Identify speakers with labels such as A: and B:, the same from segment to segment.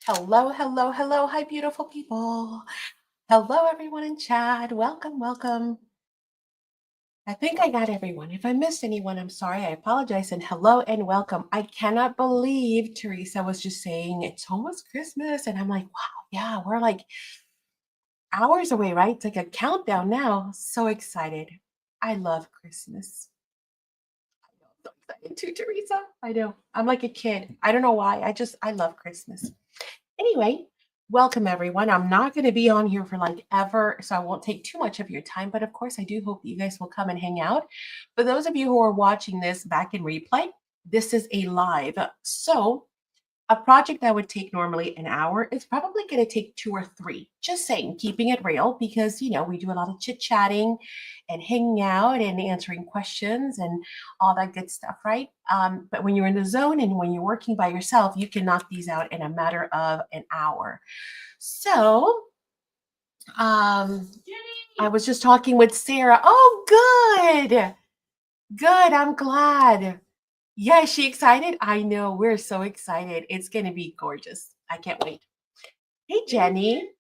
A: Hello, hello, hello. Hi, beautiful people. Hello, everyone in chat. Welcome, welcome. I think I got everyone. If I missed anyone, I'm sorry. I apologize. And hello and welcome. I cannot believe Teresa was just saying it's almost Christmas. And I'm like, wow, yeah, we're like hours away, right? It's like a countdown now. So excited. I love Christmas. I know, I'm so excited too, Teresa. I know. I'm like a kid. I don't know why. I love Christmas. Anyway, welcome everyone. I'm not going to be on here for like ever, so I won't take too much of your time. But of course, I do hope that you guys will come and hang out. For those of you who are watching this back in replay, this is a live. So a project that would take normally an hour is probably going to take 2 or 3. Just saying, keeping it real because, we do a lot of chit chatting and hanging out and answering questions and all that good stuff, right? But when you're in the zone and when you're working by yourself, you can knock these out in a matter of an hour. So, I was just talking with Sarah. Oh, good. Good. I'm glad. Yeah, is she excited? I know. We're so excited. It's going to be gorgeous. I can't wait. Hey, Jenny.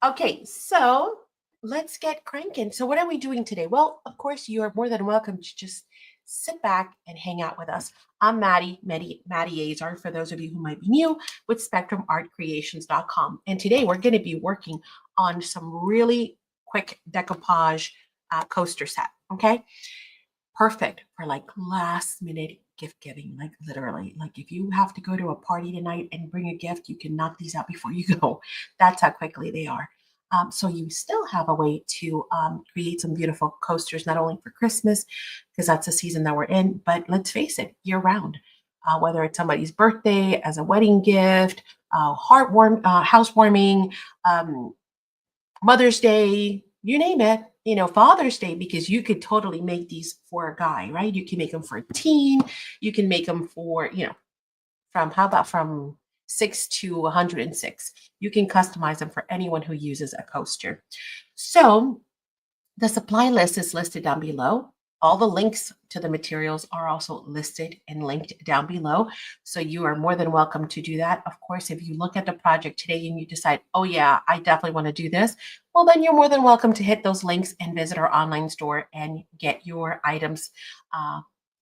A: Okay, so let's get cranking. So, what are we doing today? Well, of course, you are more than welcome to just sit back and hang out with us. I'm Maddie Azar, for those of you who might be new, with SpectrumArtCreations.com. And today we're going to be working on some really quick decoupage coaster set. Okay, perfect for like last minute gift giving, like literally. Like if you have to go to a party tonight and bring a gift, you can knock these out before you go. That's how quickly they are. So you still have a way to create some beautiful coasters, not only for Christmas, because that's the season that we're in, but let's face it, year round. Whether it's somebody's birthday, as a wedding gift, housewarming, um, Mother's Day, you name it, Father's Day, because you could totally make these for a guy, right? You can make them for a teen. You can make them for, from 6 to 106. You can customize them for anyone who uses a coaster. So the supply list is listed down below. All the links to the materials are also listed and linked down below. So you are more than welcome to do that. Of course, if you look at the project today and you decide, oh yeah, I definitely want to do this, well, then you're more than welcome to hit those links and visit our online store and get your items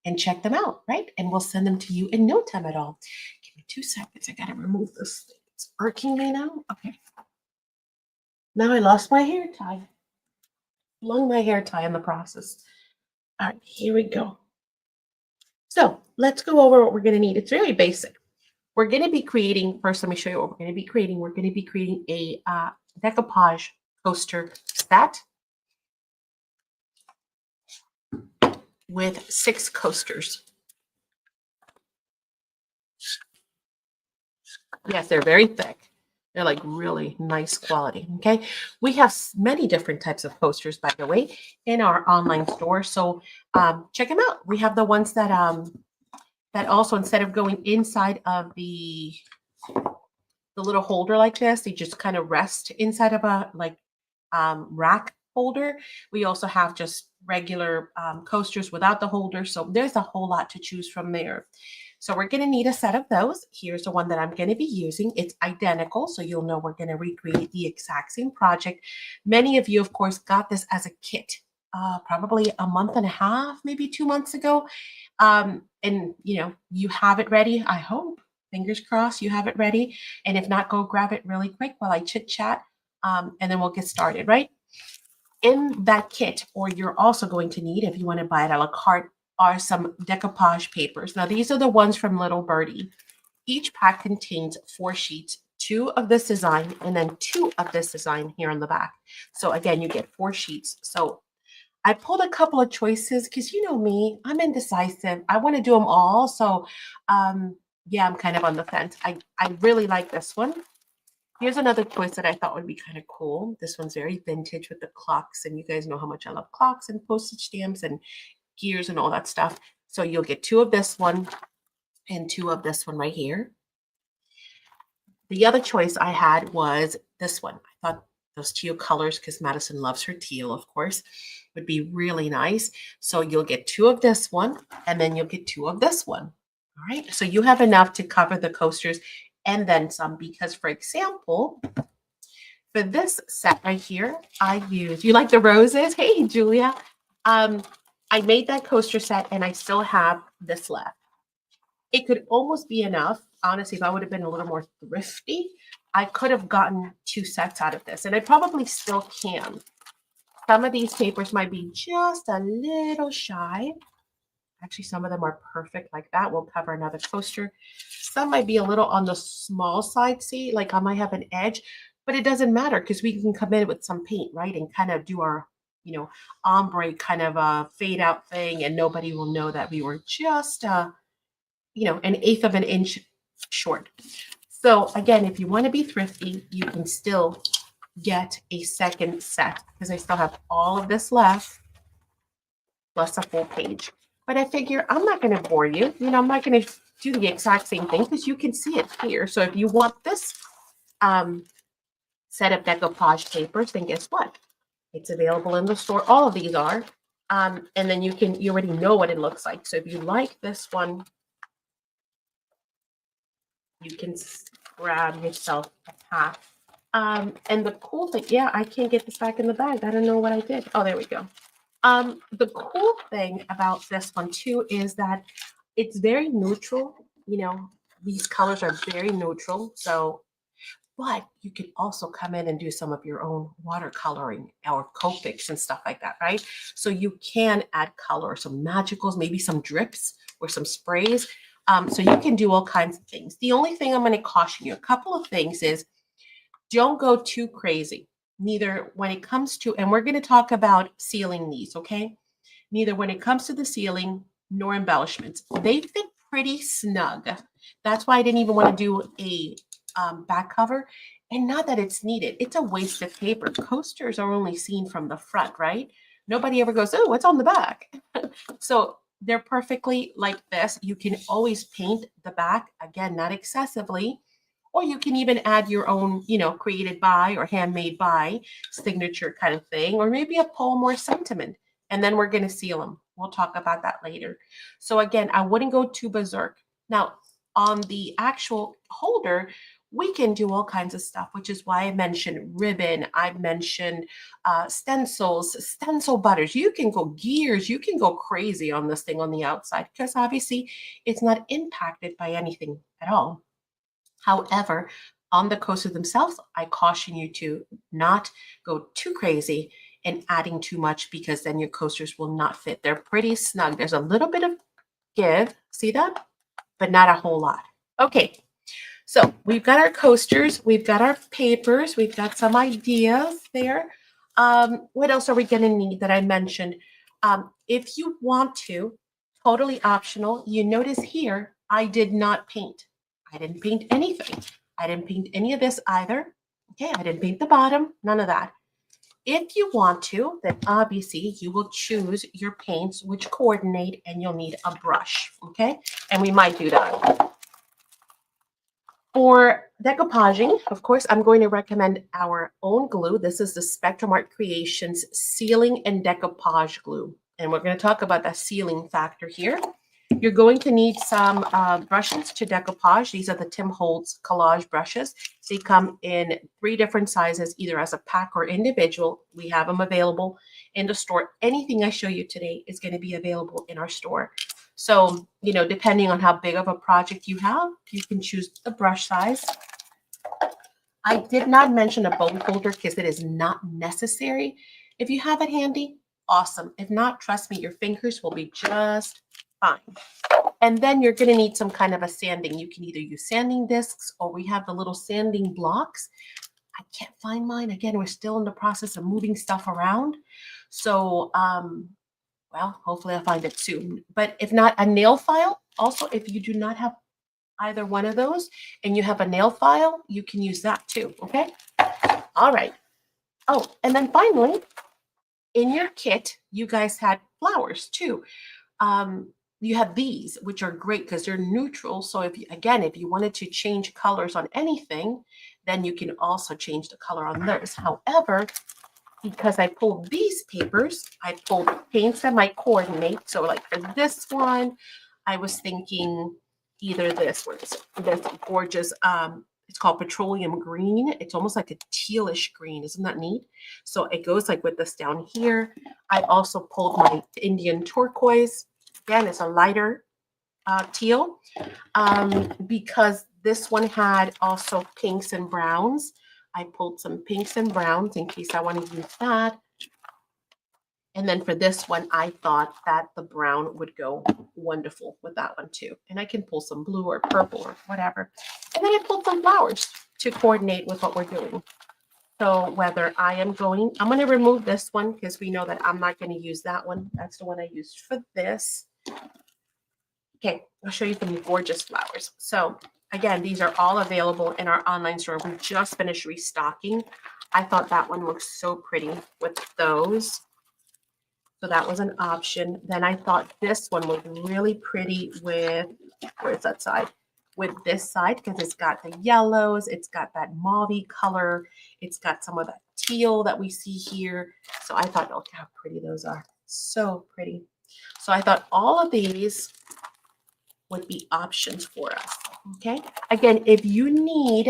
A: and check them out, right? And we'll send them to you in no time at all. Give me 2 seconds. I got to remove this thing. It's irking me now. Okay. Now I lost my hair tie. Flung my hair tie in the process. All right, here we go. So let's go over what we're going to need. It's very basic. We're going to be creating, first, let me show you what we're going to be creating. We're going to be creating a decoupage coaster set with 6 coasters. Yes, they're very thick. They're like really nice quality. Okay. We have many different types of coasters, by the way, in our online store. So check them out. We have the ones that also, instead of going inside of the little holder like this, they just kind of rest inside of a rack holder. We also have just regular coasters without the holder. So there's a whole lot to choose from there. So we're going to need a set of those. Here's the one that I'm going to be using. It's identical, so you'll know we're going to recreate the exact same project. Many of you, of course, got this as a kit probably a month and a half, maybe 2 months ago. And, you have it ready, I hope. Fingers crossed you have it ready. And if not, go grab it really quick while I chit chat, and then we'll get started, right? In that kit, or you're also going to need, if you want to buy it a la carte, are some decoupage papers. Now, these are the ones from Little Birdie. Each pack contains 4 sheets, 2 of this design, and then 2 of this design here on the back. So again, you get 4 sheets. So I pulled a couple of choices because you know me, I'm indecisive. I want to do them all. So yeah, I'm kind of on the fence. I really like this one. Here's another choice that I thought would be kind of cool. This one's very vintage with the clocks, and you guys know how much I love clocks and postage stamps and gears and all that stuff. So you'll get 2 of this one and 2 of this one right here. The other choice I had was this one. I thought those teal colors, because Madison loves her teal, of course, would be really nice. So you'll get 2 of this one, and then you'll get 2 of this one. All right. So you have enough to cover the coasters and then some. Because, for example, for this set right here, I used, you like the roses? Hey, Julia. I made that coaster set and I still have this left. It could almost be enough. Honestly, if I would have been a little more thrifty, I could have gotten 2 sets out of this, and I probably still can. Some of these papers might be just a little shy. Actually, some of them are perfect like that. We'll cover another coaster. Some might be a little on the small side, see, like I might have an edge, but it doesn't matter because we can come in with some paint, right? And kind of do our, ombre kind of a fade out thing, and nobody will know that we were just, an eighth of an inch short. So again, if you want to be thrifty, you can still get a second set because I still have all of this left plus a full page. But I figure I'm not going to bore you. I'm not going to do the exact same thing because you can see it here. So if you want this set of decoupage papers, then guess what? It's available in the store. All of these are. And then you already know what it looks like. So if you like this one, you can grab yourself a pack. And the cool thing, yeah, I can't get this back in the bag. I don't know what I did. Oh, there we go. The cool thing about this one too is that it's very neutral. These colors are very neutral. So, but you can also come in and do some of your own watercoloring or Copics and stuff like that, right? So you can add color, some magicals, maybe some drips or some sprays. So you can do all kinds of things. The only thing I'm going to caution you, a couple of things is don't go too crazy. Neither when it comes to, and we're going to talk about sealing these, okay? Neither when it comes to the sealing nor embellishments. They fit pretty snug. That's why I didn't even want to do a back cover. And not that it's needed. It's a waste of paper. Coasters are only seen from the front, right? Nobody ever goes, oh, what's on the back? So they're perfectly like this. You can always paint the back, again, not excessively, or you can even add your own, created by or handmade by signature kind of thing, or maybe a poem or sentiment. And then we're going to seal them. We'll talk about that later. So again, I wouldn't go too berserk. Now, on the actual holder, we can do all kinds of stuff, which is why I mentioned ribbon. I mentioned stencils, stencil butters. You can go gears. You can go crazy on this thing on the outside because obviously it's not impacted by anything at all. However, on the coasters themselves, I caution you to not go too crazy and adding too much because then your coasters will not fit. They're pretty snug. There's a little bit of give, see that? But not a whole lot. Okay, so we've got our coasters, we've got our papers, we've got some ideas there. What else are we going to need that I mentioned? If you want to, totally optional, you notice here, I did not paint. I didn't paint anything. I didn't paint any of this either. Okay, I didn't paint the bottom, none of that. If you want to, then obviously you will choose your paints which coordinate and you'll need a brush, okay? And we might do that. For decoupaging, of course, I'm going to recommend our own glue. This is the Spectrum Art Creations Sealing and Decoupage Glue. And we're going to talk about that sealing factor here. You're going to need some brushes to decoupage. These are the Tim Holtz collage brushes. They come in 3 different sizes, either as a pack or individual. We have them available in the store. Anything I show you today is going to be available in our store. So, depending on how big of a project you have, you can choose the brush size. I did not mention a bone folder because it is not necessary. If you have it handy, awesome. If not, trust me, your fingers will be just fine. And then you're going to need some kind of a sanding. You can either use sanding discs or we have the little sanding blocks. I can't find mine. Again, we're still in the process of moving stuff around. So, well, hopefully I'll find it soon. But if not, a nail file. Also, if you do not have either one of those and you have a nail file, you can use that too. Okay. All right. Oh, and then finally, in your kit, you guys had flowers too. You have these, which are great because they're neutral. So if you wanted to change colors on anything, then you can also change the color on theirs. However, because I pulled these papers, I pulled paints that might coordinate. So like for this one, I was thinking either this, what is it? This gorgeous, it's called petroleum green. It's almost like a tealish green. Isn't that neat? So it goes like with this down here. I also pulled my Indian turquoise. Again, it's a lighter teal because this one had also pinks and browns. I pulled some pinks and browns in case I want to use that. And then for this one, I thought that the brown would go wonderful with that one too. And I can pull some blue or purple or whatever. And then I pulled some flowers to coordinate with what we're doing. So whether I'm going to remove this one because we know that I'm not going to use that one. That's the one I used for this. Okay, I'll show you some gorgeous flowers. So again, these are all available in our online store. We just finished restocking. I thought that one looked so pretty with those. So that was an option. Then I thought this one was really pretty with, where's that side? With this side, because it's got the yellows, it's got that mauve color, it's got some of that teal that we see here. So I thought, look how pretty those are. So pretty. So I thought all of these would be options for us. Okay. Again, if you need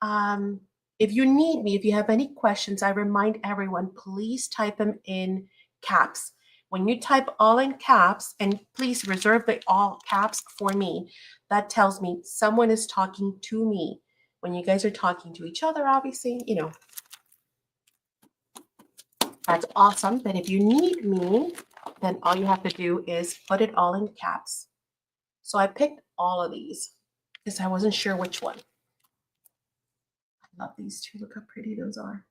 A: me, if you have any questions, I remind everyone, please type them in caps. When you type all in caps, and please reserve the all caps for me, that tells me someone is talking to me. When you guys are talking to each other, obviously, that's awesome. But if you need me, then all you have to do is put it all in caps. So I picked all of these because I wasn't sure which one. I love these two. Look how pretty those are.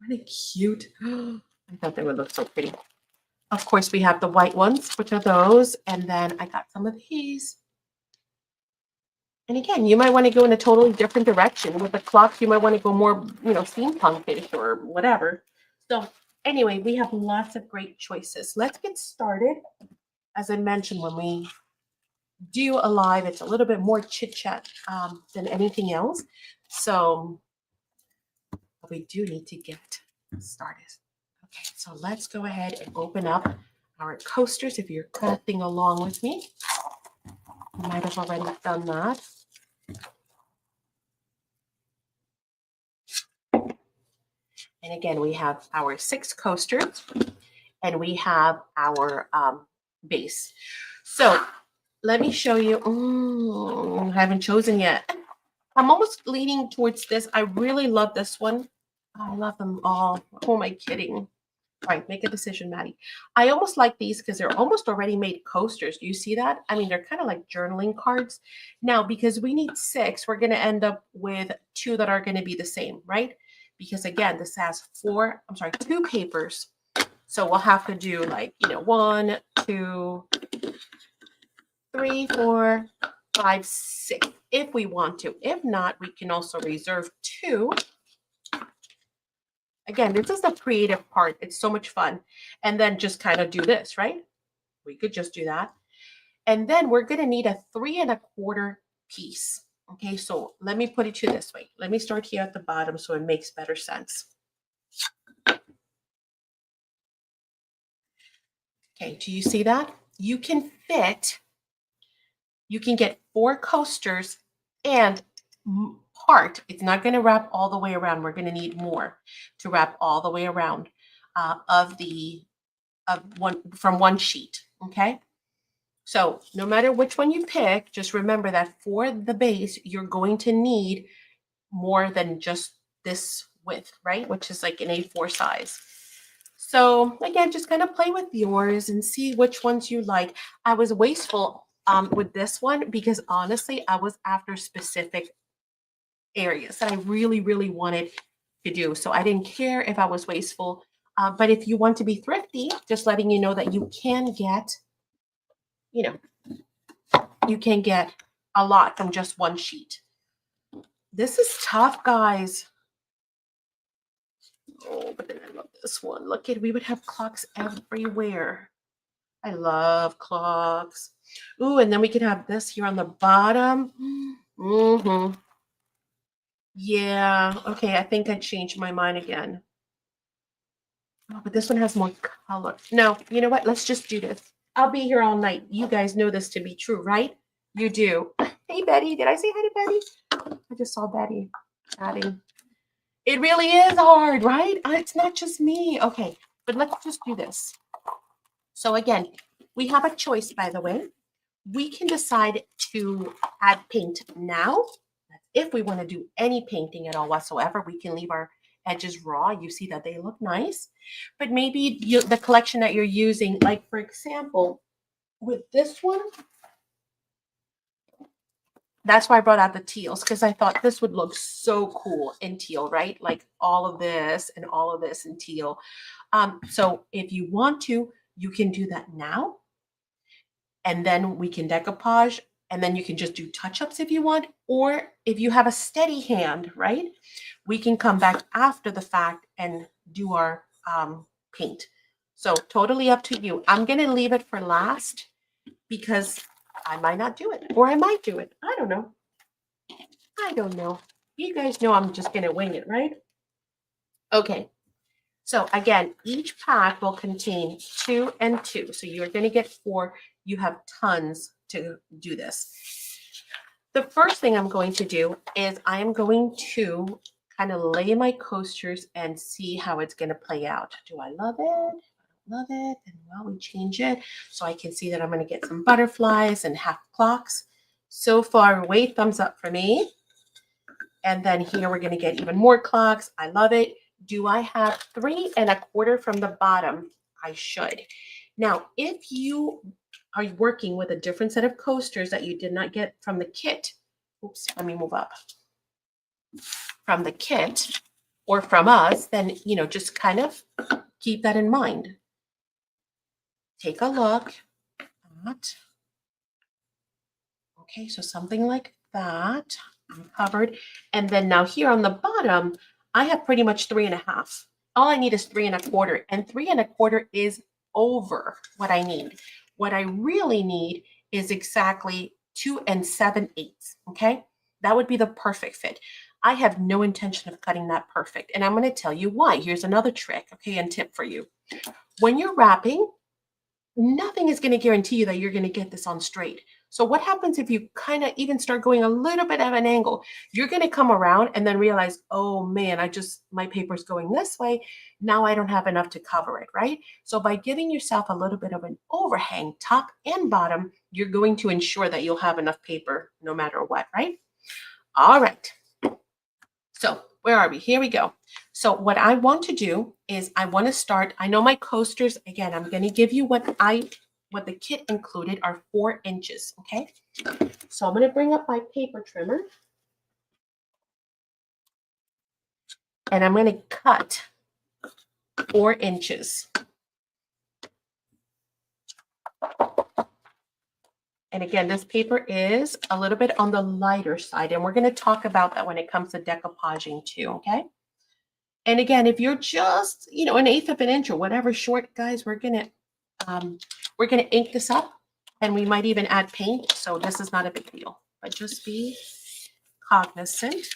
A: Aren't they cute? I thought they would look so pretty. Of course, we have the white ones, which are those. And then I got some of these. And again, you might want to go in a totally different direction. With the clocks, you might want to go more, steampunk-ish or whatever. So anyway, we have lots of great choices. Let's get started. As I mentioned, when we do a live, it's a little bit more chit-chat than anything else. So we do need to get started. Okay, so let's go ahead and open up our coasters. If you're crafting along with me, you might have already done that. And again, we have our 6 coasters and we have our base. So let me show you. I haven't chosen yet. I'm almost leaning towards this. I really love this one. I love them all. Who am I kidding? All right, make a decision, Maddie. I almost like these because they're almost already made coasters. Do you see that? I mean, they're kind of like journaling cards. Now, because we need 6, we're going to end up with 2 that are going to be the same, right? Because again, this has 2 papers. So we'll have to do like, 1, 2, 3, 4, 5, 6 if we want to. If not, we can also reserve 2. Again, this is the creative part. It's so much fun. And then just kind of do this, right? We could just do that. And then we're going to need a 3 1/4 piece. Okay, so let me put it to you this way. Let me start here at the bottom so it makes better sense. Okay, do you see that? You can get 4 coasters and part. It's not going to wrap all the way around. We're going to need more to wrap all the way around from one sheet. Okay. So no matter which one you pick, just remember that for the base, you're going to need more than just this width, right? Which is like an A4 size. So again, just kind of play with yours and see which ones you like. I was wasteful with this one because honestly, I was after specific areas that I really, really wanted to do. So I didn't care if I was wasteful. But if you want to be thrifty, just letting you know that you can get, a lot from just one sheet. This is tough, guys. Oh, but then I love this one. Look at, we would have clocks everywhere. I love clocks. Ooh, and then we could have this here on the bottom. Mm-hmm. Yeah, okay, I think I changed my mind again. Oh, but this one has more color. No, you know what? Let's just do this. I'll be here all night. You guys know this to be true, right? You do. Hey, Betty. Did I say hi to Betty? I just saw Betty adding. It really is hard, right? It's not just me. Okay, but let's just do this. So again, we have a choice, by the way. We can decide to add paint now. If we want to do any painting at all whatsoever, we can leave our edges raw. You see that they look nice. But maybe the collection that you're using, like for example, with this one, that's why I brought out the teals, because I thought this would look so cool in teal, right? Like all of this and all of this in teal. So if you want to, you can do that now. And then we can decoupage, and then you can just do touch-ups if you want. Or if you have a steady hand, right? We can come back after the fact and do our paint. So totally up to you. I'm going to leave it for last because I might not do it, or I might do it. I don't know. I don't know. You guys know I'm just going to wing it, right? Okay. So again, each pack will contain 2 and 2. So you're going to get 4. You have tons to do this. The first thing I'm going to do is I'm going to kind of lay my coasters and see how it's going to play out. Do I love it? Love it. And well, we change it so I can see that I'm going to get some butterflies and half clocks. So far away, thumbs up for me. And then here we're going to get even more clocks. I love it. Do I have 3 1/4 from the bottom? I should. Now, if you are working with a different set of coasters that you did not get from the kit, oops, let me move up, from the kit or from us, then, just kind of keep that in mind. Take a look at, okay, so something like that. I'm covered. And then now here on the bottom, I have pretty much 3 1/2. All I need is 3 1/4, and 3 1/4 is over what I need. What I really need is exactly 2 7/8. Okay, that would be the perfect fit. I have no intention of cutting that perfect, and I'm going to tell you why. Here's another trick, okay, and tip for you. When you're wrapping, nothing is going to guarantee you that you're going to get this on straight. So what happens if you kind of even start going a little bit of an angle? You're going to come around and then realize, oh man, my paper's going this way. Now I don't have enough to cover it, right? So by giving yourself a little bit of an overhang, top and bottom, you're going to ensure that you'll have enough paper no matter what, right? All right. So where are we? Here we go. So what I want to do is I want to start, I know my coasters, again, I'm going to give you what the kit included are 4 inches, okay? So I'm going to bring up my paper trimmer and I'm going to cut 4 inches. And again, this paper is a little bit on the lighter side, and we're going to talk about that when it comes to decoupaging too, okay? And again, if you're just, 1/8 of an inch or whatever short, guys, we're gonna ink this up, and we might even add paint. So this is not a big deal, but just be cognizant.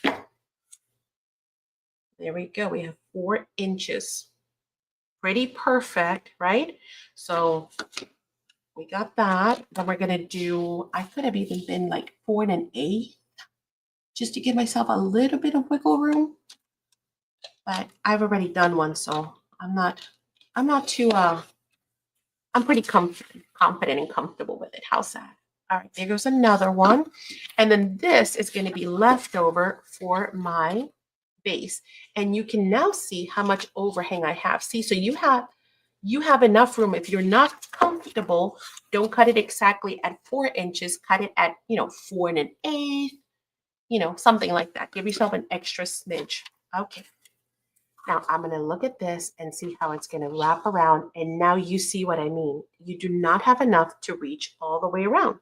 A: There we go. We have 4 inches. Pretty perfect, right? So we got that. Then we're gonna do, I could have even been like 4 1/8, just to give myself a little bit of wiggle room. But I've already done one, so I'm not too I'm pretty confident and comfortable with it. How's that? All right, there goes another one. And then this is going to be leftover for my base. And you can now see how much overhang I have. See, so you have enough room. If you're not comfortable, don't cut it exactly at 4 inches. Cut it at, 4 1/8, something like that. Give yourself an extra smidge. Okay. Now I'm going to look at this and see how it's going to wrap around. And now you see what I mean. You do not have enough to reach all the way around.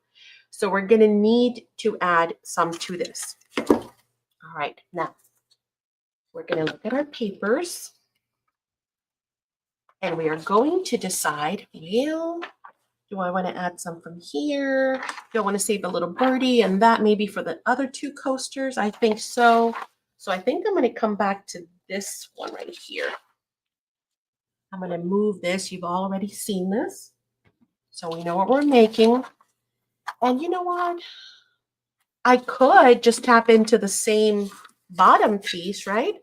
A: So we're going to need to add some to this. All right, now we're going to look at our papers. And we are going to decide, well, do I want to add some from here? Do I want to save a little birdie and that maybe for the other 2 coasters? I think so. So I think I'm going to come back to this one right here. I'm going to move this. You've already seen this, so we know what we're making. And you know what? I could just tap into the same bottom piece, right?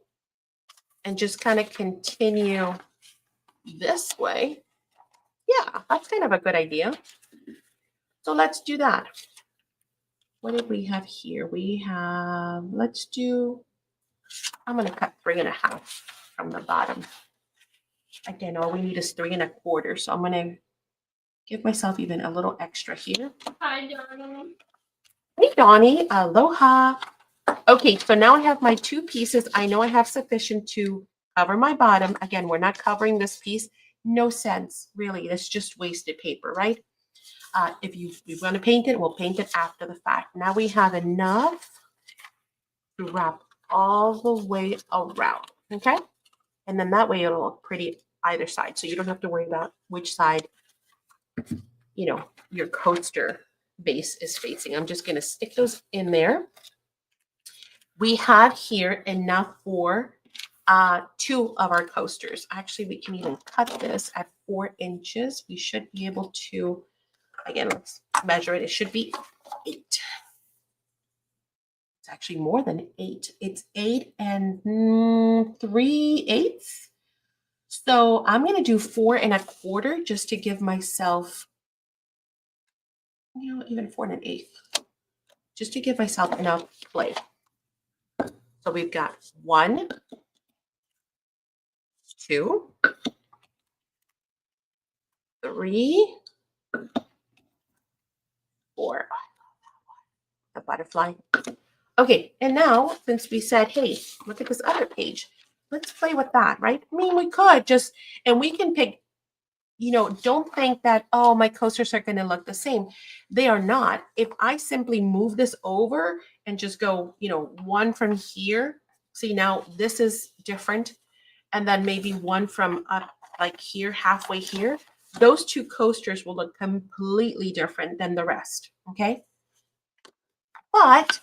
A: And just kind of continue this way. Yeah, that's kind of a good idea. So let's do that. What did we have here? We have, let's do, I'm going to cut 3.5 from the bottom. Again, all we need is 3.25. So I'm going to give myself even a little extra here.
B: Hi, Donnie.
A: Hey, Donnie. Aloha. Okay, so now I have my 2 pieces. I know I have sufficient to cover my bottom. Again, we're not covering this piece. No sense, really. It's just wasted paper, right? If you want to paint it, we'll paint it after the fact. Now we have enough to wrap all the way around, okay? And then that way it'll look pretty either side. So you don't have to worry about which side, you know, your coaster base is facing. I'm just going to stick those in there. We have here enough for 2 of our coasters. Actually, we can even cut this at 4 inches. We should be able to, again, let's measure it. It should be 8. It's actually more than 8. It's 8 and 3/8. So I'm going to do 4.25 just to give myself, you know, even 4 1/8, just to give myself enough play. So we've got 1, 2, 3, 4. The butterfly. Okay, and now since we said, hey, look at this other page, let's play with that, right? I mean, we could just, and we can pick, you know, don't think that, oh, my coasters are going to look the same. They are not. If I simply move this over and just go, you know, 1 from here, see now this is different, and then maybe 1 from up like here, halfway here, those 2 coasters will look completely different than the rest, okay? But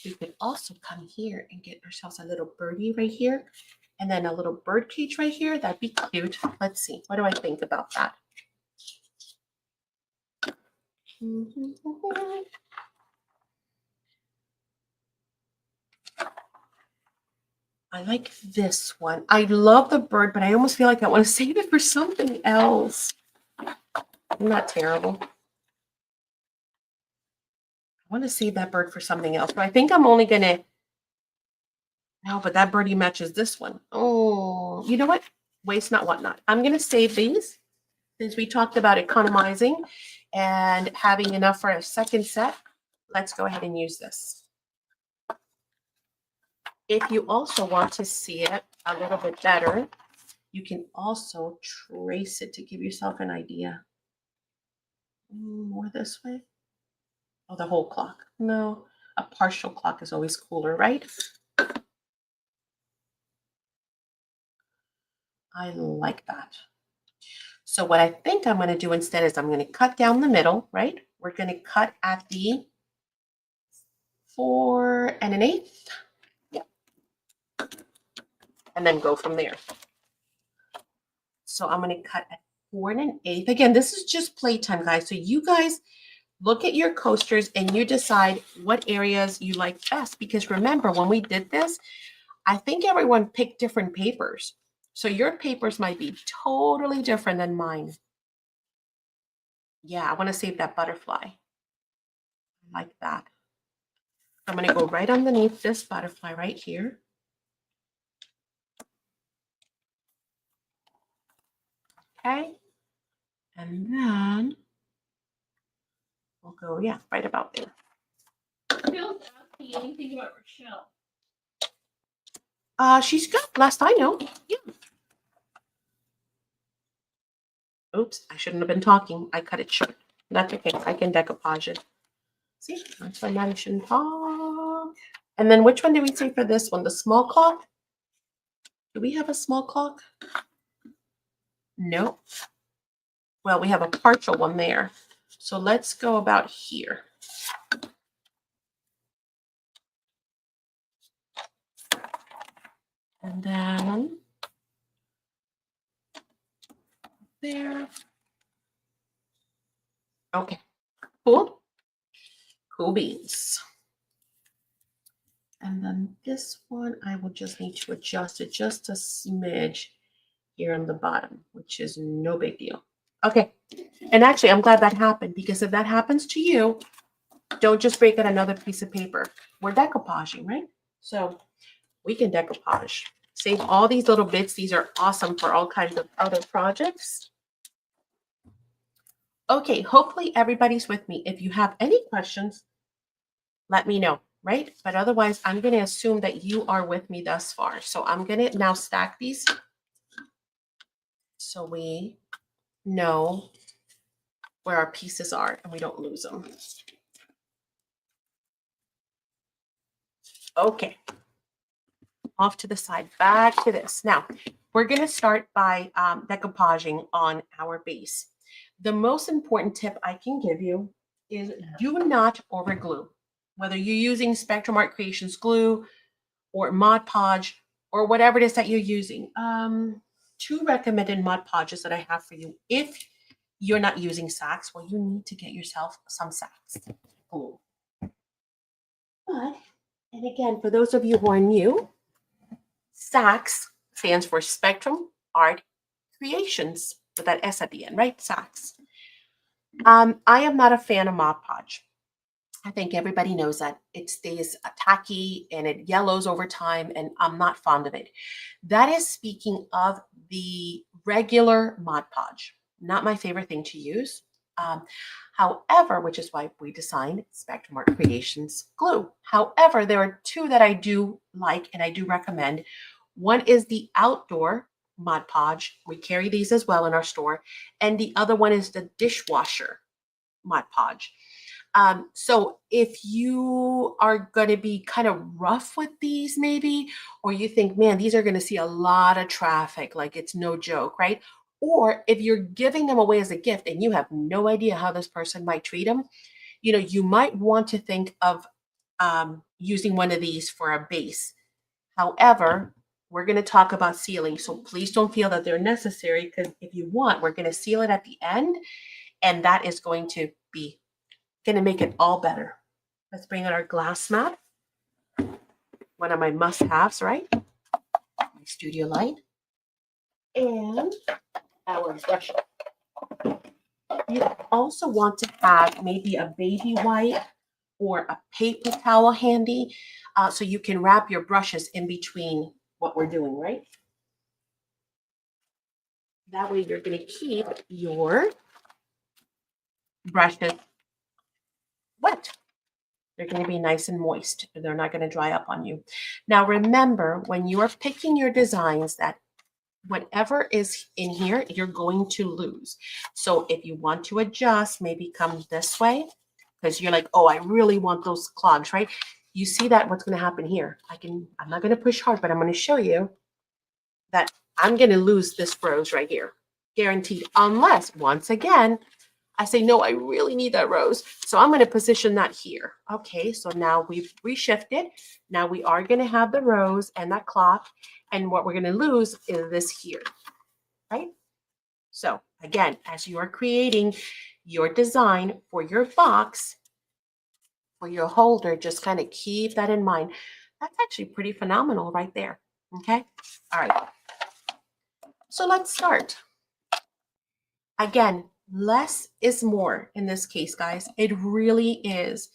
A: we could also come here and get ourselves a little birdie right here, and then a little bird cage right here. That'd be cute. Let's see. What do I think about that? I like this one. I love the bird, but I almost feel like I want to save it for something else. Isn't that terrible? I want to save that bird for something else, but I think I'm only going to, no, but that birdie matches this one. Oh, you know what? Waste not, want not. I'm going to save these since we talked about economizing and having enough for a second set. Let's go ahead and use this. If you also want to see it a little bit better, you can also trace it to give yourself an idea. More this way. Oh, the whole clock. No, a partial clock is always cooler, right? I like that. So what I think I'm going to do instead is I'm going to cut down the middle, right? We're going to cut at the 4 1/8. Yeah. And then go from there. So I'm going to cut at 4 1/8. Again, this is just playtime, guys. So you guys look at your coasters and you decide what areas you like best. Because remember, when we did this, I think everyone picked different papers. So your papers might be totally different than mine. Yeah, I want to save that butterfly. I like that. I'm going to go right underneath this butterfly right here. Okay. And then we'll go, yeah, right about there.
B: Phil's asking anything about Rochelle.
A: She's good, last I know. Yeah. Oops, I shouldn't have been talking. I cut it short. That's okay. I can decoupage it. See, that's why I shouldn't talk. And then which one did we say for this one? The small clock? Do we have a small clock? No. Well, we have a partial one there. So let's go about here. And then there. Okay. Cool. Cool beans. And then this one, I will just need to adjust it just a smidge here on the bottom, which is no big deal. Okay. And actually, I'm glad that happened, because if that happens to you, don't just break out another piece of paper. We're decoupaging, right? So we can decoupage. Save all these little bits. These are awesome for all kinds of other projects. Okay, hopefully everybody's with me. If you have any questions, let me know, right? But otherwise, I'm going to assume that you are with me thus far. So I'm going to now stack these so we know where our pieces are and we don't lose them. Okay, off to the side, back to this. Now, we're going to start by decoupaging on our base. The most important tip I can give you is do not overglue. Whether you're using Spectrum Art Creations glue or Mod Podge or whatever it is that you're using. Two recommended Mod Podges that I have for you. If you're not using SACs, well, you need to get yourself some SACs glue. But, and again, for those of you who are new, SACs stands for Spectrum Art Creations with that S at the end, right? SACs. I am not a fan of Mod Podge. I think everybody knows that it stays tacky and it yellows over time, and I'm not fond of it. That is speaking of the regular Mod Podge, not my favorite thing to use. However, which is why we designed Spectrum Art Creations glue. However, there are two that I do like and I do recommend. One is the outdoor Mod Podge. We carry these as well in our store. And the other one is the dishwasher Mod Podge. So if you are going to be kind of rough with these maybe, or you think, man, these are going to see a lot of traffic, like it's no joke, right? Or if you're giving them away as a gift and you have no idea how this person might treat them, you might want to think of using one of these for a base. However, we're going to talk about sealing, so please don't feel that they're necessary, because if you want, we're going to seal it at the end, and that is going to make it all better. Let's bring in our glass mat. One of my must-haves, right? My studio light. And our brush. You also want to have maybe a baby wipe or a paper towel handy, so you can wrap your brushes in between what we're doing, right? That way you're going to keep your brushes wet. They're going to be nice and moist. They're not going to dry up on you. Now remember, when you are picking your designs, that whatever is in here, you're going to lose. So if you want to adjust, maybe come this way, because you're like, oh, I really want those clogs, right? You see that what's going to happen here. I'm not going to push hard, but I'm going to show you that I'm going to lose this rose right here. Guaranteed. Unless, once again, I say, no, I really need that rose. So I'm going to position that here. Okay, so now we've reshifted. Now we are going to have the rose and that clock. And what we're going to lose is this here, right? So again, as you are creating your design for your box, for your holder, just kind of keep that in mind. That's actually pretty phenomenal right there. Okay, all right. So let's start. Again, less is more in this case, guys. It really is.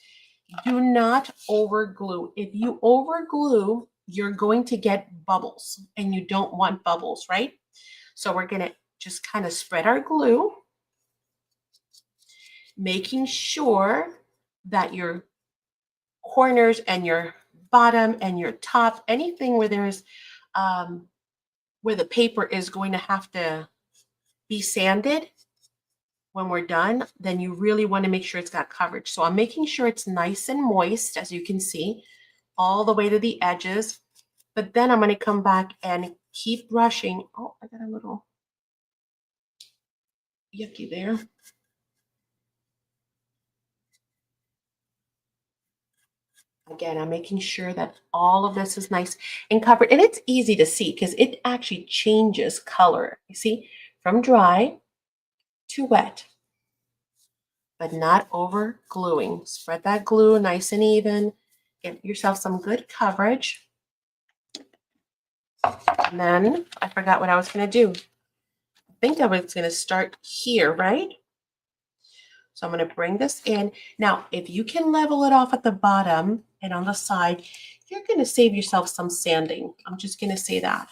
A: Do not overglue. If you overglue, you're going to get bubbles, and you don't want bubbles, right? So we're going to just kind of spread our glue, making sure that your corners and your bottom and your top, anything where there's where the paper is going to have to be sanded when we're done, then you really want to make sure it's got coverage. So I'm making sure it's nice and moist, as you can see, all the way to the edges. But then I'm going to come back and keep brushing. Oh, I got a little yucky there. Again, I'm making sure that all of this is nice and covered. And it's easy to see because it actually changes color. You see, from dry to wet. but not over gluing. Spread that glue nice and even. Get yourself some good coverage. And then I forgot what I was going to do. I think I was going to start here, right? So I'm going to bring this in. Now, if you can level it off at the bottom and on the side, you're going to save yourself some sanding. I'm just going to say that.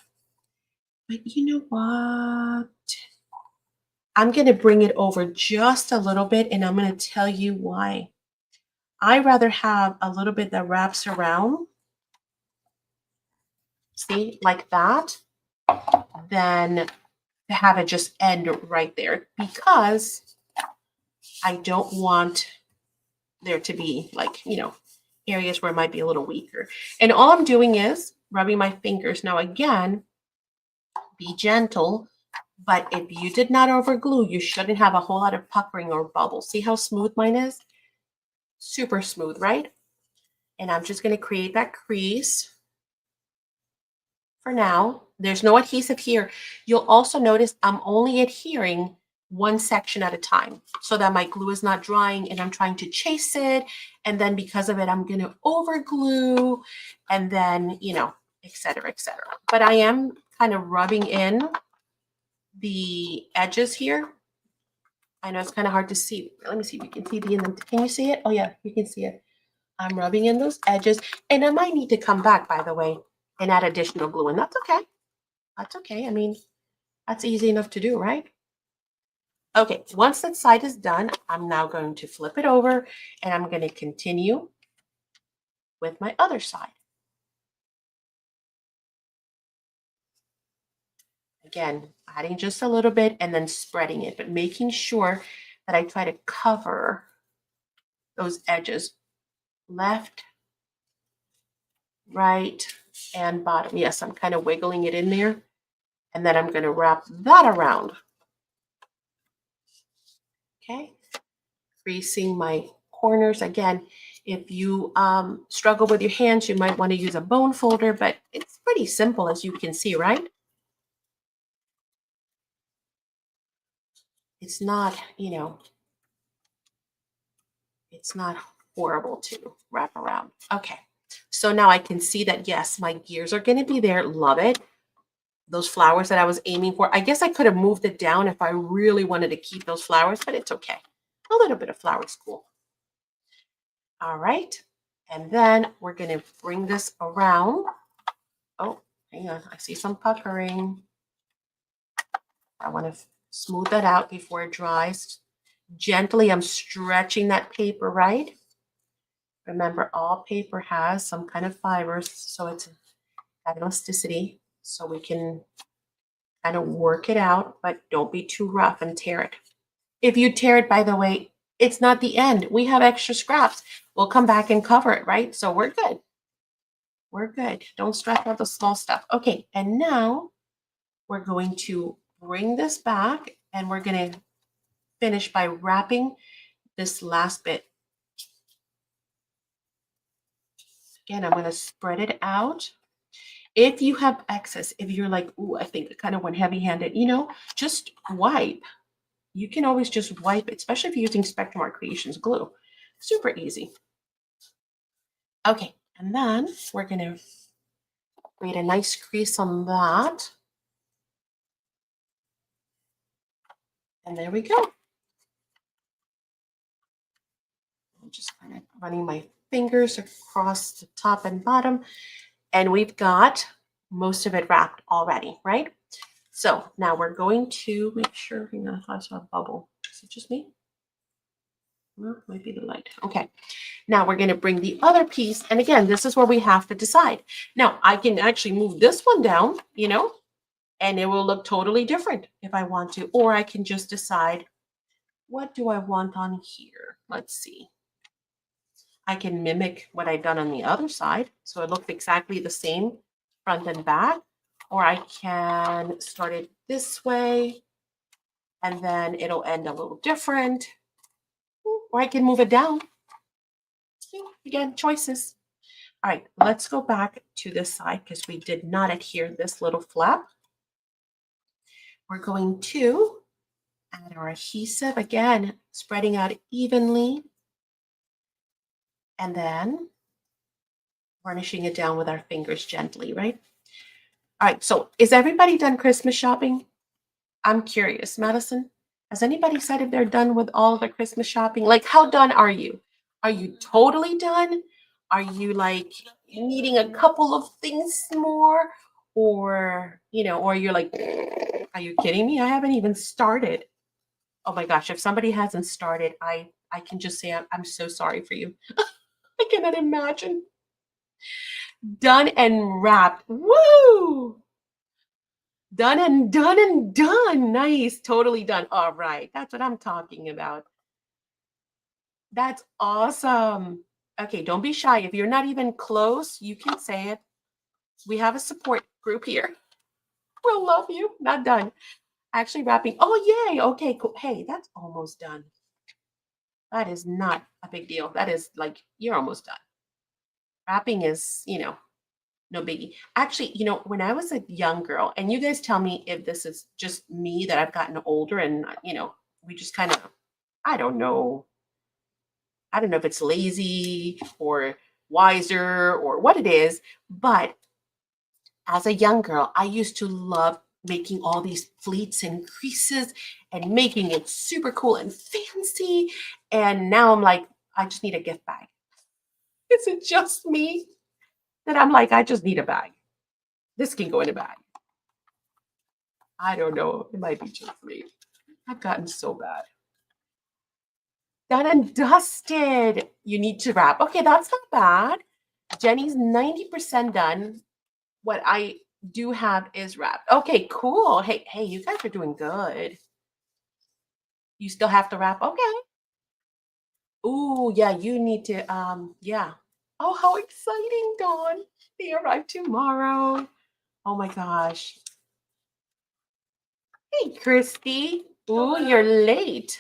A: But you know what? I'm going to bring it over just a little bit, and I'm going to tell you why. I rather have a little bit that wraps around, see, like that, than to have it just end right there, because I don't want there to be like, areas where it might be a little weaker. And all I'm doing is rubbing my fingers. Now, again, be gentle, but if you did not over glue, you shouldn't have a whole lot of puckering or bubbles. See how smooth mine is? Super smooth, right? And I'm just going to create that crease for now. There's no adhesive here. You'll also notice I'm only adhering one section at a time so that my glue is not drying and I'm trying to chase it. And then because of it, I'm going to over glue and then, et cetera, et cetera. But I am kind of rubbing in the edges here. I know it's kind of hard to see. Let me see if you can see the end. Can you see it? Oh yeah, you can see it. I'm rubbing in those edges, and I might need to come back, by the way, and add additional glue, and that's okay. That's okay. I mean, that's easy enough to do, right? Okay, once that side is done, I'm now going to flip it over, and I'm going to continue with my other side. Again, adding just a little bit and then spreading it, but making sure that I try to cover those edges, left, right, and bottom. Yes, I'm kind of wiggling it in there, and then I'm going to wrap that around. Okay, creasing my corners. Again, if you struggle with your hands, you might want to use a bone folder, but it's pretty simple, as you can see, right? It's not, it's not horrible to wrap around. Okay, so now I can see that, yes, my gears are going to be there. Love it. Those flowers that I was aiming for. I guess I could have moved it down if I really wanted to keep those flowers, but it's okay. A little bit of flowers, cool. All right. And then we're going to bring this around. Oh, hang on. I see some puckering. I want to smooth that out before it dries. Gently, I'm stretching that paper, right? Remember, all paper has some kind of fibers, so it's got elasticity, so we can kind of work it out, but don't be too rough and tear it. If you tear it, by the way, it's not the end. We have extra scraps. We'll come back and cover it, right? So we're good. We're good. Don't stress out the small stuff. Okay, and now we're going to bring this back and we're going to finish by wrapping this last bit. Again, I'm going to spread it out. If you have excess, if you're like, ooh, I think I kind of went heavy-handed, just wipe. You can always just wipe it, especially if you're using Spectrum Art Creations glue. Super easy. Okay, and then we're going to create a nice crease on that. And there we go. I'm just kind of running my fingers across the top and bottom. And we've got most of it wrapped already, right? So now we're going to make sure, I saw a bubble. Is it just me? Well, might be the light. Okay. Now we're going to bring the other piece. And again, this is where we have to decide. Now I can actually move this one down, and it will look totally different if I want to. Or I can just decide, what do I want on here? Let's see. I can mimic what I've done on the other side. So it looks exactly the same front and back. Or I can start it this way, and then it'll end a little different. Or I can move it down. Again, choices. All right, let's go back to this side because we did not adhere this little flap. We're going to Add our adhesive again, spreading out evenly. And then varnishing it down with our fingers gently, right? All right, so is everybody done Christmas shopping? I'm curious, Madison. Has anybody said if they're done with all their Christmas shopping? Like, how done are you? Are you totally done? Are you like needing a couple of things more? Or, or you're like, are you kidding me? I haven't even started. Oh my gosh, if somebody hasn't started, I can just say I'm so sorry for you. I cannot imagine. Done and wrapped. Woo! Done and done and done. Nice. Totally done. All right. That's what I'm talking about. That's awesome. Okay, don't be shy. If you're not even close, you can say it. We have a support group here. We'll love you. Not done. Actually wrapping. Oh, yay. Okay, cool. Hey, that's almost done. That is not a big deal. That is like, you're almost done. Wrapping is, no biggie. Actually, when I was a young girl, and you guys tell me if this is just me that I've gotten older and, we just kind of, I don't know. I don't know if it's lazy or wiser or what it is, but as a young girl, I used to love making all these pleats and creases and making it super cool and fancy. And now I'm like, I just need a gift bag. Is it just me that I'm like, I just need a bag? This can go in a bag. I don't know. It might be just me. I've gotten so bad. Done and dusted. You need to wrap. Okay, that's not bad. Jenny's 90% done. What I do have is wrapped. Okay, cool. Hey, you guys are doing good. You still have to wrap. Okay. Ooh, yeah, you need to, yeah. Oh, how exciting, Dawn. They arrive tomorrow. Oh my gosh. Hey, Christy. Ooh, you're late.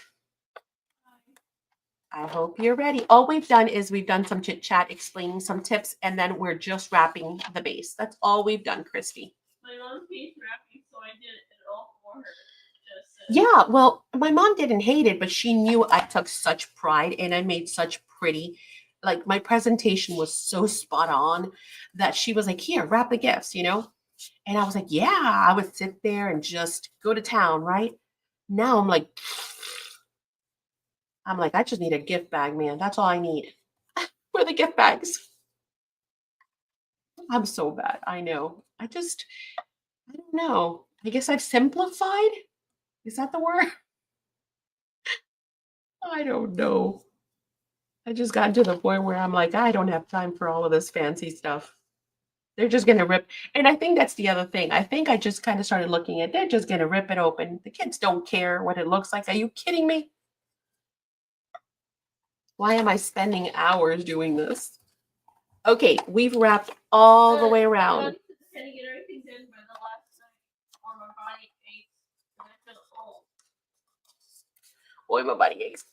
A: I hope you're ready. All we've done is we've done some chit chat, explaining some tips, and then we're just wrapping the base. That's all we've done, Christy.
B: My mom hates wrapping, so I did it all for her.
A: Yeah, well, my mom didn't hate it, but she knew I took such pride and I made such pretty, like my presentation was so spot on that she was like, here, wrap the gifts, And I was like, yeah, I would sit there and just go to town, right? Now I'm like, I just need a gift bag, man. That's all I need. Where are the gift bags? I'm so bad. I know. I don't know. I guess I've simplified. Is that the word? I don't know. I just got to the point where I'm like, I don't have time for all of this fancy stuff. They're just going to rip. And I think that's the other thing. I think I just kind of started looking at, they're just going to rip it open. The kids don't care what it looks like. Are you kidding me? Why am I spending hours doing this? Okay, we've wrapped all the way around.
B: Had to get everything done by the last night, or my body aches, and I feel old.
A: Boy, my body aches.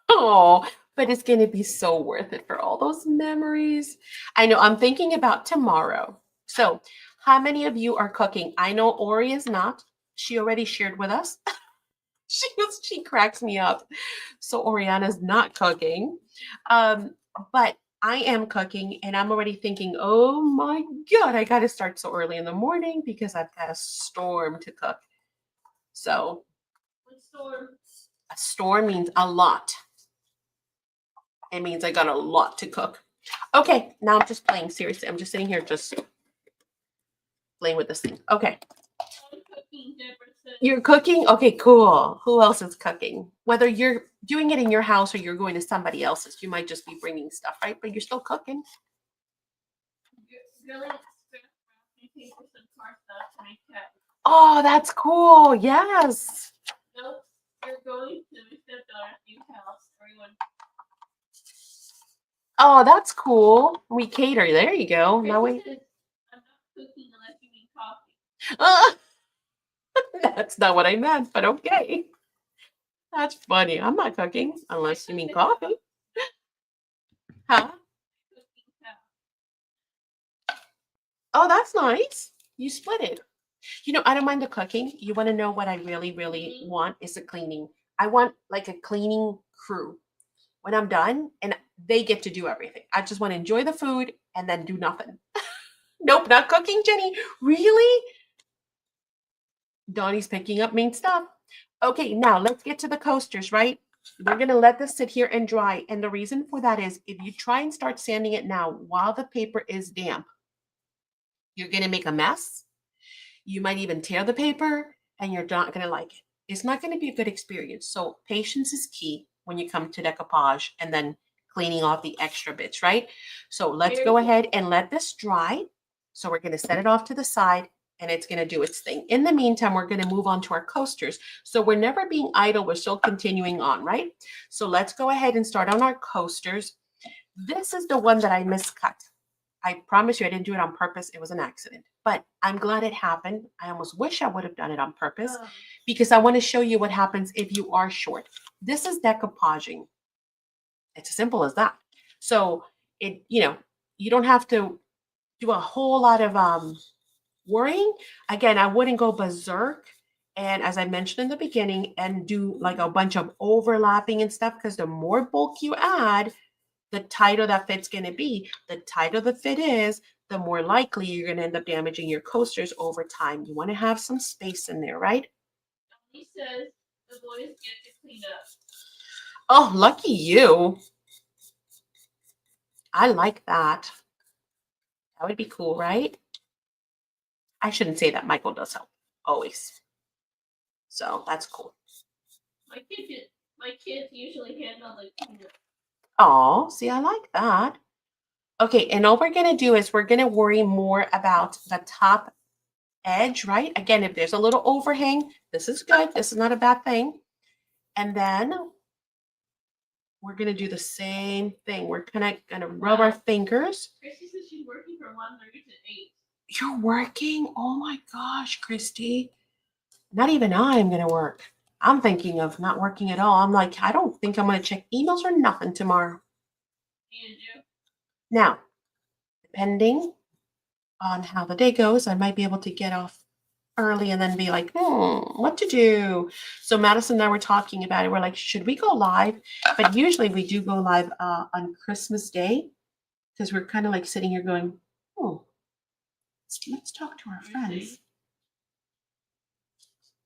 A: Oh, but it's going to be so worth it for all those memories. I know. I'm thinking about tomorrow. So, how many of you are cooking? I know Ori is not. She already shared with us. She cracks me up. So Oriana's not cooking. But I am cooking and I'm already thinking, oh my God, I got to start so early in the morning because I've got a storm to cook. So
B: What storm?
A: a storm means a lot. It means I got a lot to cook. Okay, now I'm just playing. Seriously, I'm just sitting here just playing with this thing. Okay.
B: I'm cooking, Deborah.
A: You're cooking? Okay, cool. Who else is cooking? Whether you're doing it in your house or you're going to somebody else's, you might just be bringing stuff, right? But you're still cooking.
B: Really paper some car stuff to make cat.
A: Oh, that's cool. Yes.
B: Nope, you're going to my stepdaughter's new house. Everyone.
A: Oh, that's cool. We cater. There you go. Now wait.
B: I'm not cooking unless you need coffee.
A: That's not what I meant, but okay. That's funny. I'm not cooking unless you mean coffee. Huh? Oh, that's nice. You split it. You know, I don't mind the cooking. You want to know what I really, really want is the cleaning. I want like a cleaning crew when I'm done and they get to do everything. I just want to enjoy the food and then do nothing. Nope, not cooking, Jenny. Really? Donnie's picking up main stuff. Okay, now let's get to the coasters, right? We're going to let this sit here and dry. And the reason for that is if you try and start sanding it now while the paper is damp, you're going to make a mess. You might even tear the paper and you're not going to like it. It's not going to be a good experience. So patience is key when you come to decoupage and then cleaning off the extra bits, right? So let's go ahead and let this dry. So we're going to set it off to the side and it's going to do its thing. In the meantime, we're going to move on to our coasters. So we're never being idle. We're still continuing on, right? So let's go ahead and start on our coasters. This is the one that I miscut. I promise you I didn't do it on purpose. It was an accident. But I'm glad it happened. I almost wish I would have done it on purpose because I want to show you what happens if you are short. This is decoupaging. It's as simple as that. So you don't have to do a whole lot of worrying. Again, I wouldn't go berserk. And as I mentioned in the beginning, and do like a bunch of overlapping and stuff, because the more bulk you add, the tighter that fit's going to be. The tighter the fit is, the more likely you're going to end up damaging your coasters over time. You want to have some space in there, right?
B: He says the boys get to clean up.
A: Oh, lucky you. I like that. That would be cool, right? I shouldn't say that. Michael does help always. So that's cool.
B: My kids usually handle the cleanup.
A: Oh, see, I like that. Okay, and all we're going to do is we're going to worry more about the top edge, right? Again, if there's a little overhang, this is good. This is not a bad thing. And then we're going to do the same thing. We're kind of going to rub our fingers.
B: Christy says she's working from 1:30 to 8.
A: You're working? Oh my gosh, Christy. Not even I'm going to work. I'm thinking of not working at all. I'm like, I don't think I'm going to check emails or nothing tomorrow.
B: You do?
A: Now, depending on how the day goes, I might be able to get off early and then be like, what to do? So Madison and I were talking about it. We're like, should we go live? But usually we do go live on Christmas Day because we're kind of like sitting here going, let's talk to our friends.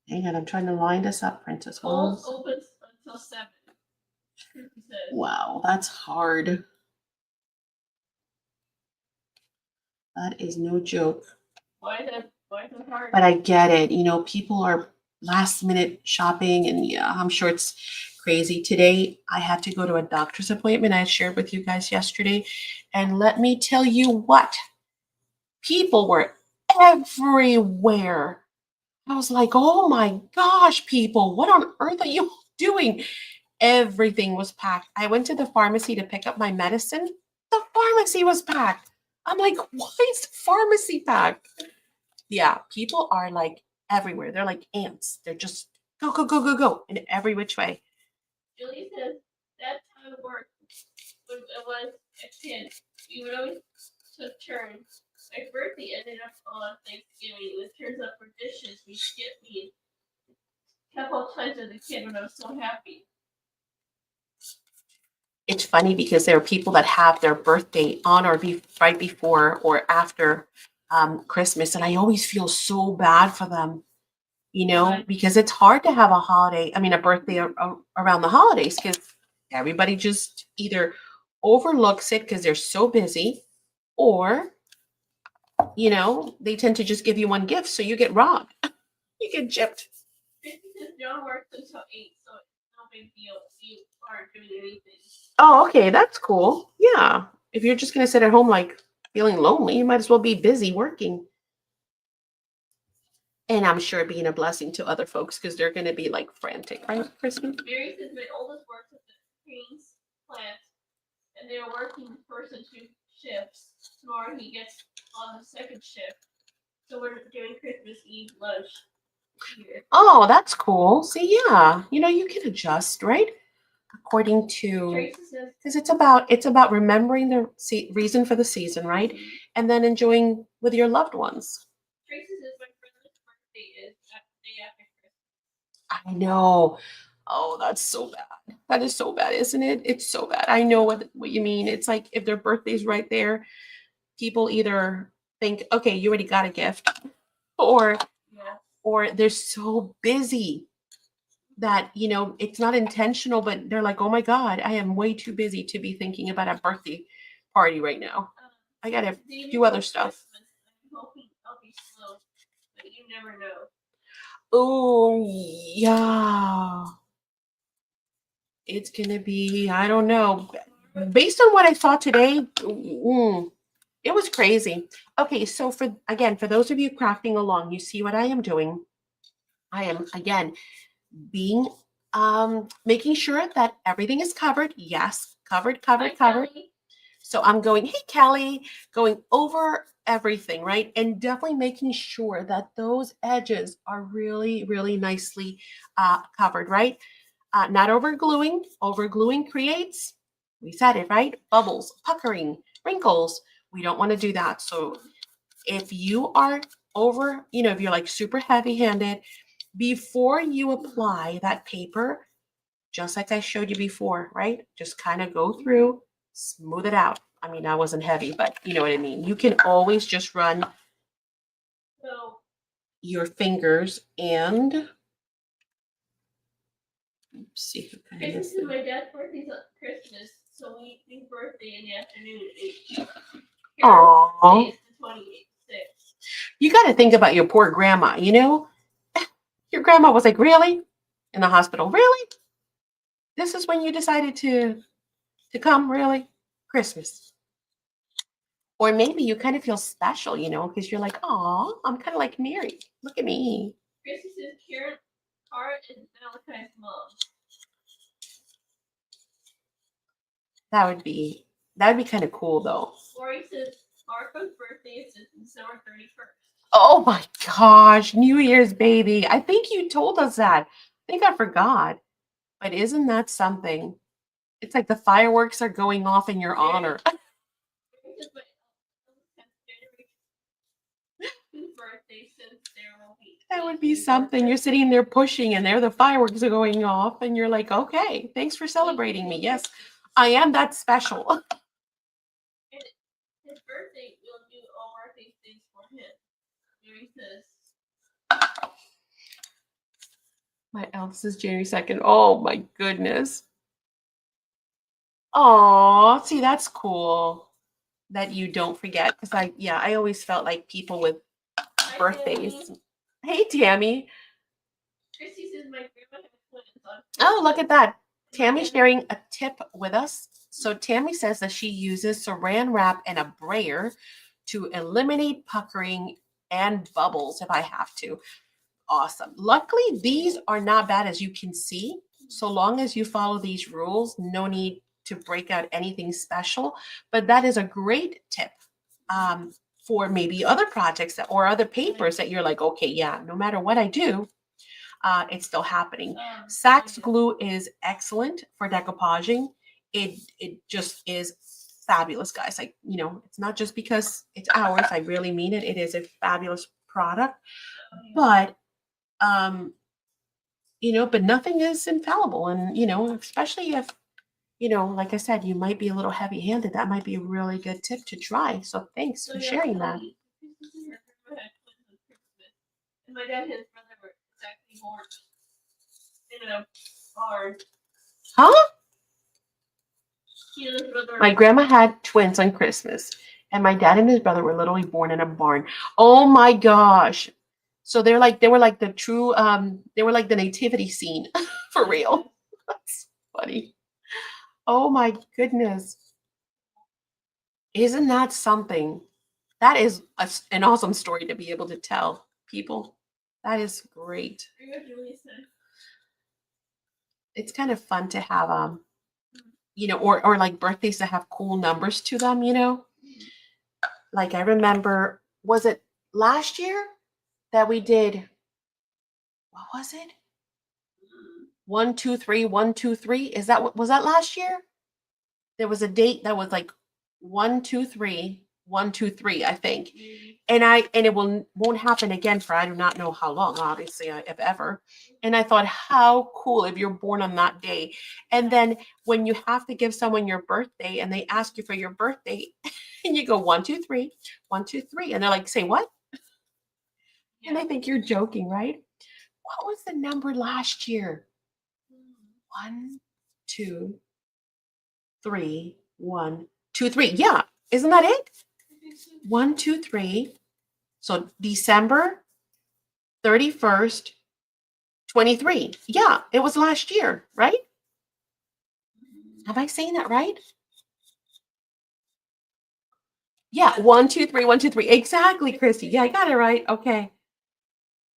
A: Hang on, I'm trying to line this up, Princess.
B: Polls opens until 7.
A: Wow, that's hard. That is no joke.
B: Why is that hard?
A: But I get it. You know, people are last minute shopping and yeah, I'm sure it's crazy. Today, I had to go to a doctor's appointment I shared with you guys yesterday. And let me tell you what, people were everywhere. I was like, oh my gosh, people, what on earth are you doing? Everything was packed. I went to the pharmacy to pick up my medicine. The pharmacy was packed. I'm like, why is the pharmacy packed? Yeah, people are like everywhere. They're like ants. They're just go, go, go, go, go in every which way.
B: Julie says that time of work when I was a kid, we would always took turns. My birthday ended up on Thanksgiving. It was turns up for dishes. We skipped me a couple of times as a kid when I was so happy.
A: It's funny because there are people that have their birthday on or right before or after Christmas, and I always feel so bad for them, you know, because it's hard to have a holiday, a birthday around the holidays because everybody just either overlooks it because they're so busy or, you know, they tend to just give you one gift, so you get robbed. You get gypped.
B: John works until 8, so it's no big deal if you aren't doing anything.
A: Oh, okay, that's cool. Yeah. If you're just going to sit at home like feeling lonely, you might as well be busy working. And I'm sure being a blessing to other folks because they're going to be like frantic, right, Kristen?
B: Mary says my oldest works at the Queen's plant, and they're working first and 2 shifts. Tomorrow he gets on the second shift. So we're doing Christmas Eve lunch here.
A: Oh, that's cool. See, yeah, you know, you can adjust, right? According to, because it's about remembering the reason for the season, right? And then enjoying with your loved ones.
B: Tracy says my friend lives for
A: I know. Oh, that's so bad. That is so bad, isn't it? It's so bad. I know what you mean. It's like if their birthday's right there, people either think, okay, you already got a gift, or
B: Yeah.
A: or they're so busy that it's not intentional, but they're like, oh my God, I am way too busy to be thinking about a birthday party right now. I gotta do other stuff.
B: I'm hoping I'll be slow, but you never know.
A: Oh yeah. It's gonna be, I don't know. Based on what I saw today, it was crazy. Okay, so for those of you crafting along, you see what I am doing. I am again being making sure that everything is covered. Yes, covered,
B: Hi,
A: covered.
B: Kelly.
A: So I'm going, hey Kelly, going over everything, right? And definitely making sure that those edges are really, really nicely covered, right? Not over gluing. Over gluing creates, we said it, right? Bubbles, puckering, wrinkles. We don't want to do that. So if you are over, if you're like super heavy handed, before you apply that paper, just like I showed you before, right? Just kind of go through, smooth it out. I mean, I wasn't heavy, but you know what I mean. You can always just run
B: So
A: your fingers and see if I can
B: Christmas is my dad's birthday's on Christmas, so we eat his birthday in the afternoon at 8.
A: Aww.
B: It's the 26th.
A: You got to think about your poor grandma, Your grandma was like, really? In the hospital, really? This is when you decided to come, really? Christmas. Or maybe you kind of feel special, because you're like, oh, I'm kind of like Mary. Look at me.
B: Christmas is Karen, Cara, and Malachi's mom.
A: That would be kind of cool though.
B: Lori says Marco's birthday is December 31st.
A: Oh my gosh, New Year's baby. I think you told us that. I think I forgot. But isn't that something? It's like the fireworks are going off in your honor.
B: Lori says my January birthday since there will be.
A: That would be something. You're sitting there pushing and there the fireworks are going off and you're like, okay, thanks for celebrating me. Yes, I am that special.
B: His birthday, we'll do all birthday things for him. Mary says.
A: My else is January 2nd. Oh my goodness. Oh, see, that's cool that you don't forget. Because I always felt like people with birthdays.
B: Tammy.
A: Hey, Tammy.
B: Christy says my grandma has twins on.
A: Oh, look at that. Tammy sharing a tip with us. So Tammy says that she uses saran wrap and a brayer to eliminate puckering and bubbles if I have to. Awesome. Luckily, these are not bad as you can see. So long as you follow these rules, no need to break out anything special. But that is a great tip for maybe other projects or other papers that you're like, okay, yeah, no matter what I do, it's still happening. SACs glue is excellent for decoupaging. It just is fabulous, guys. Like, it's not just because it's ours. I really mean it. It is a fabulous product. But but nothing is infallible. And, especially if, like I said, you might be a little heavy handed. That might be a really good tip to try. So thanks for sharing that.
B: And my dad and his brother were exactly born in a barn.
A: Huh?
B: He and his brother.
A: My grandma had twins on Christmas, and my dad and his brother were literally born in a barn. Oh my gosh. So they were like the true they were like the nativity scene for real. That's funny. Oh my goodness. Isn't that something? That is an awesome story to be able to tell people. That is great. It's kind of fun to have or like birthdays that have cool numbers to them, Like I remember, was it last year that we did, what was it? 1, 2, 3, 1, 2, 3. Was that last year? There was a date that was like 1, 2, 3, 1, 2, 3, I think.
B: Maybe.
A: And it won't happen again for I do not know how long, obviously, if ever. And I thought, how cool if you're born on that day. And then when you have to give someone your birthday and they ask you for your birthday, and you go 1, 2, 3, 1, 2, 3, and they're like, say what? And
B: Yeah.
A: they think you're joking, right? What was the number last year? 1, 2, 3, 1, 2, 3. Yeah, isn't that it? 1, 2, 3. So December 31st, 23. Yeah, it was last year, right? Have I saying that right? Yeah, 1, 2, 3, 1, 2, 3. Exactly, Christy. Yeah, I got it right. Okay.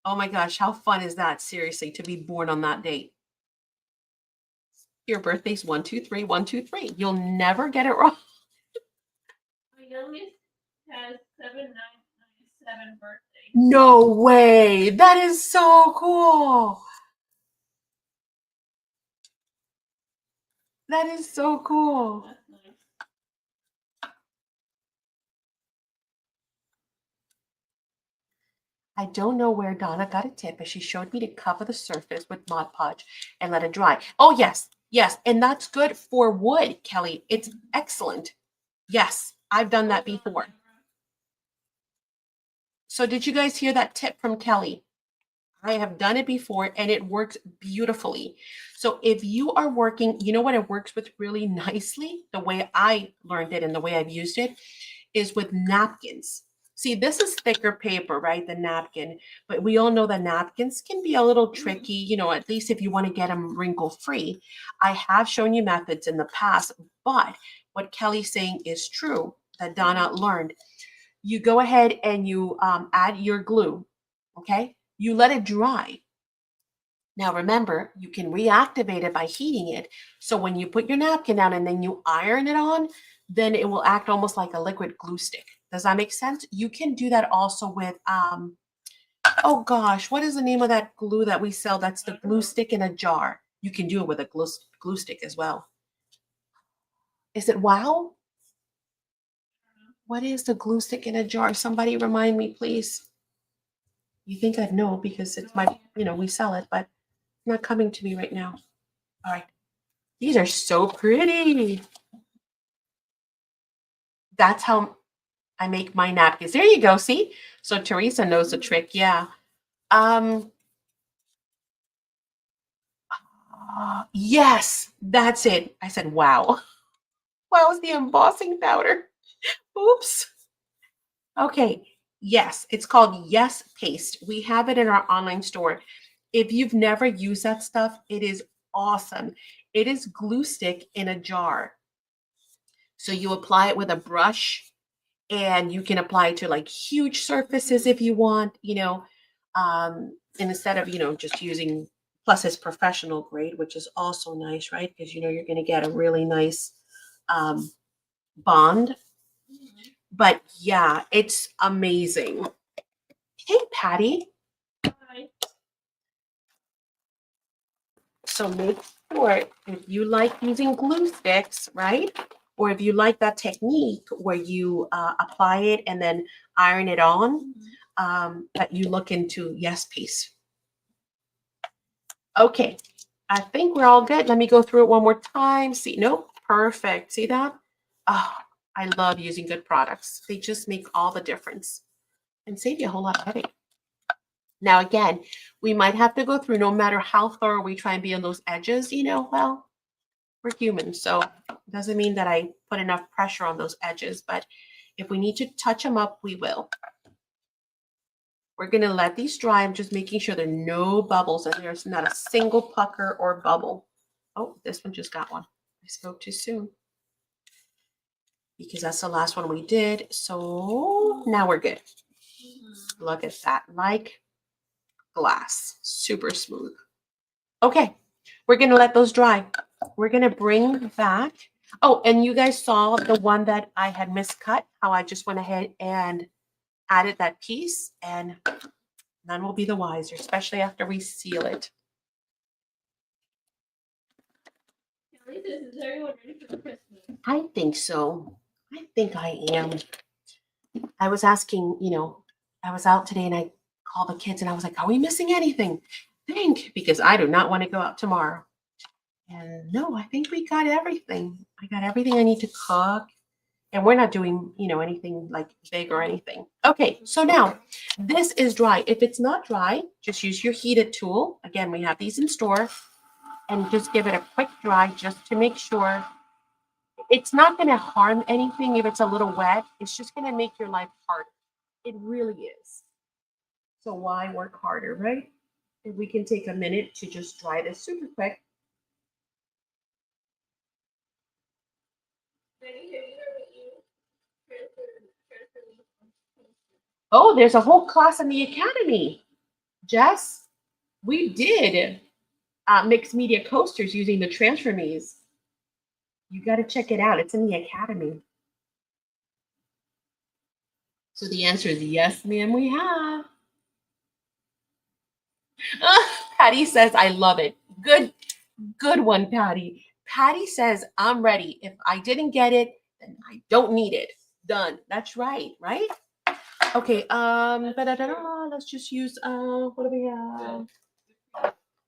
A: Oh my gosh, how fun is that? Seriously, to be born on that date. Your birthday's 1, 2, 3, 1, 2, 3. You'll never get it wrong.
B: My youngest has 7,997 birthday.
A: No way. That is so cool. That is so cool.
B: That's nice.
A: I don't know where Donna got a tip, but she showed me to cover the surface with Mod Podge and let it dry. Oh, yes, yes. And that's good for wood, Kelly. It's excellent. Yes, I've done that before. So did you guys hear that tip from Kelly? I have done it before and it works beautifully. So if you are working, you know what it works with really nicely, the way I learned it and the way I've used it is with napkins. See, this is thicker paper, right? The napkin, but we all know that napkins can be a little tricky, you know, at least if you want to get them wrinkle free. I have shown you methods in the past, but what Kelly's saying is true that Donna learned. You go ahead and you add your glue, okay? You let it dry. Now remember, you can reactivate it by heating it. So when you put your napkin down and then you iron it on, then it will act almost like a liquid glue stick. Does that make sense? You can do that also with, oh gosh, what is the name of that glue that we sell? That's the glue stick in a jar. You can do it with a glue stick as well. Is it Wow? What is the glue stick in a jar? Somebody remind me, please. You think I'd know because it's my, you know, we sell it, but not coming to me right now. All right. These are so pretty. That's how I make my napkins. There you go. See? So Teresa knows the trick. Yeah. Um, yes, that's it. I said, wow. Wow, it's the embossing powder. Oops. Okay. Yes, it's called Yes Paste. We have it in our online store. If you've never used that stuff, it is awesome. It is glue stick in a jar. So you apply it with a brush and you can apply it to like huge surfaces if you want, you know, and instead of, you know, just using, plus it's professional grade, which is also nice, right? Because, you know, you're going to get a really nice um, bond. But yeah, it's amazing. Hey, Patty.
B: Hi.
A: So make sure if you like using glue sticks, right? Or if you like that technique where you apply it and then iron it on, that you look into Yes Piece. Okay, I think we're all good. Let me go through it one more time. See, nope, perfect. See that? Oh, I love using good products. They just make all the difference and save you a whole lot of headache. Now, again, we might have to go through no matter how thorough we try and be on those edges, you know, well, we're human, so it doesn't mean that I put enough pressure on those edges, but if we need to touch them up, we will. We're going to let these dry. I'm just making sure there are no bubbles and there's not a single pucker or bubble. Oh, this one just got one. I spoke too soon because that's the last one we did. So now we're good. Look at that, like glass, super smooth. Okay, we're going to let those dry. We're going to bring back. Oh, and you guys saw the one that I had miscut, how I just went ahead and added that piece, and none will be the wiser, especially after we seal it.
B: Is everyone ready for Christmas?
A: I think so. I think I am. I was asking, I was out today and I called the kids and I was like, are we missing anything? Think, because I do not want to go out tomorrow. And no, I think we got everything. I got everything I need to cook. And we're not doing, anything like big or anything. Okay, so now this is dry. If it's not dry, just use your heated tool. Again, we have these in store. And just give it a quick dry just to make sure it's not going to harm anything if it's a little wet. It's just going to make your life harder. It really is. So why work harder, right? If we can take a minute to just dry this super quick. Oh, there's a whole class in the academy. Jess, we did mixed media coasters using the transfer me's. You got to check it out. It's in the academy. So the answer is yes, ma'am, we have. Patty says, I love it. Good one, Patty. Patty says, I'm ready. If I didn't get it, then I don't need it. Done. That's right, right? Okay, let's just use what do we have?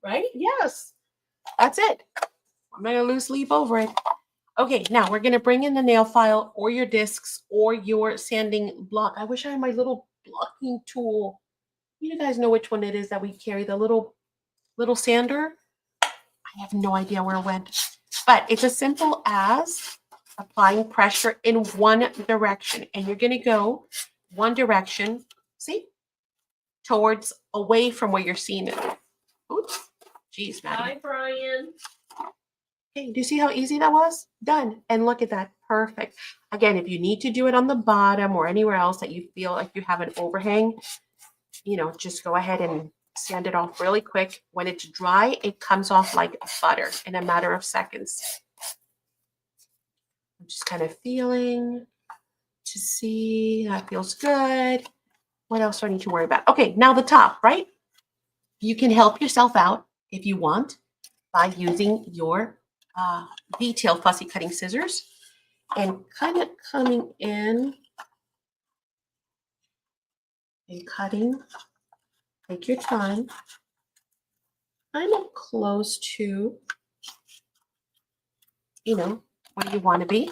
A: Right? Yes. That's it. I'm not gonna lose sleep over it. Okay, now we're gonna bring in the nail file or your discs or your sanding block. I wish I had my little blocking tool. You guys know which one it is that we carry, the little sander. I have no idea where it went, but it's as simple as applying pressure in one direction, and you're going to go one direction, see, towards away from where you're seeing it. Oops, geez, Maddie.
B: Hi, Brian.
A: Okay, do you see how easy that was? Done. And look at that, perfect. Again, if you need to do it on the bottom or anywhere else that you feel like you have an overhang, just go ahead and sand it off really quick. When it's dry, it comes off like butter in a matter of seconds. I'm just kind of feeling to see that feels good. What else do I need to worry about? Okay, now the top, right? You can help yourself out if you want by using your detail fussy cutting scissors and kind of coming in and cutting. Take your time. Kind of close to, where you want to be.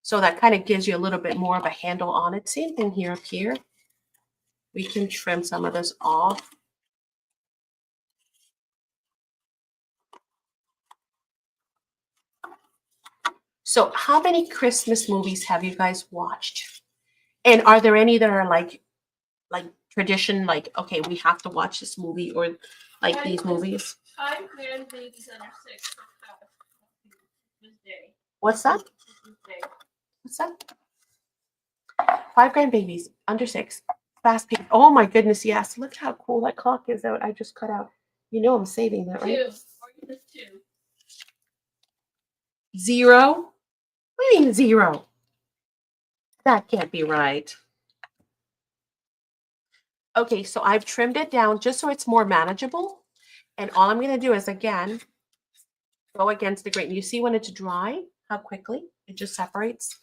A: So that kind of gives you a little bit more of a handle on it. Same thing here up here. We can trim some of this off. So how many Christmas movies have you guys watched? And are there any that are like tradition, like, okay, we have to watch this movie, or like these movies?
B: 5 grandbabies under 6.
A: What's that? What's that? 5 grandbabies under 6. Fast paced. Oh my goodness, yes. Look how cool that clock is that I just cut out. I'm saving that, right?
B: 2. Or just 2.
A: 0? What do you mean 0? That can't be right. Okay, so I've trimmed it down just so it's more manageable. And all I'm going to do is, again, go against the grain. You see when it's dry, how quickly it just separates?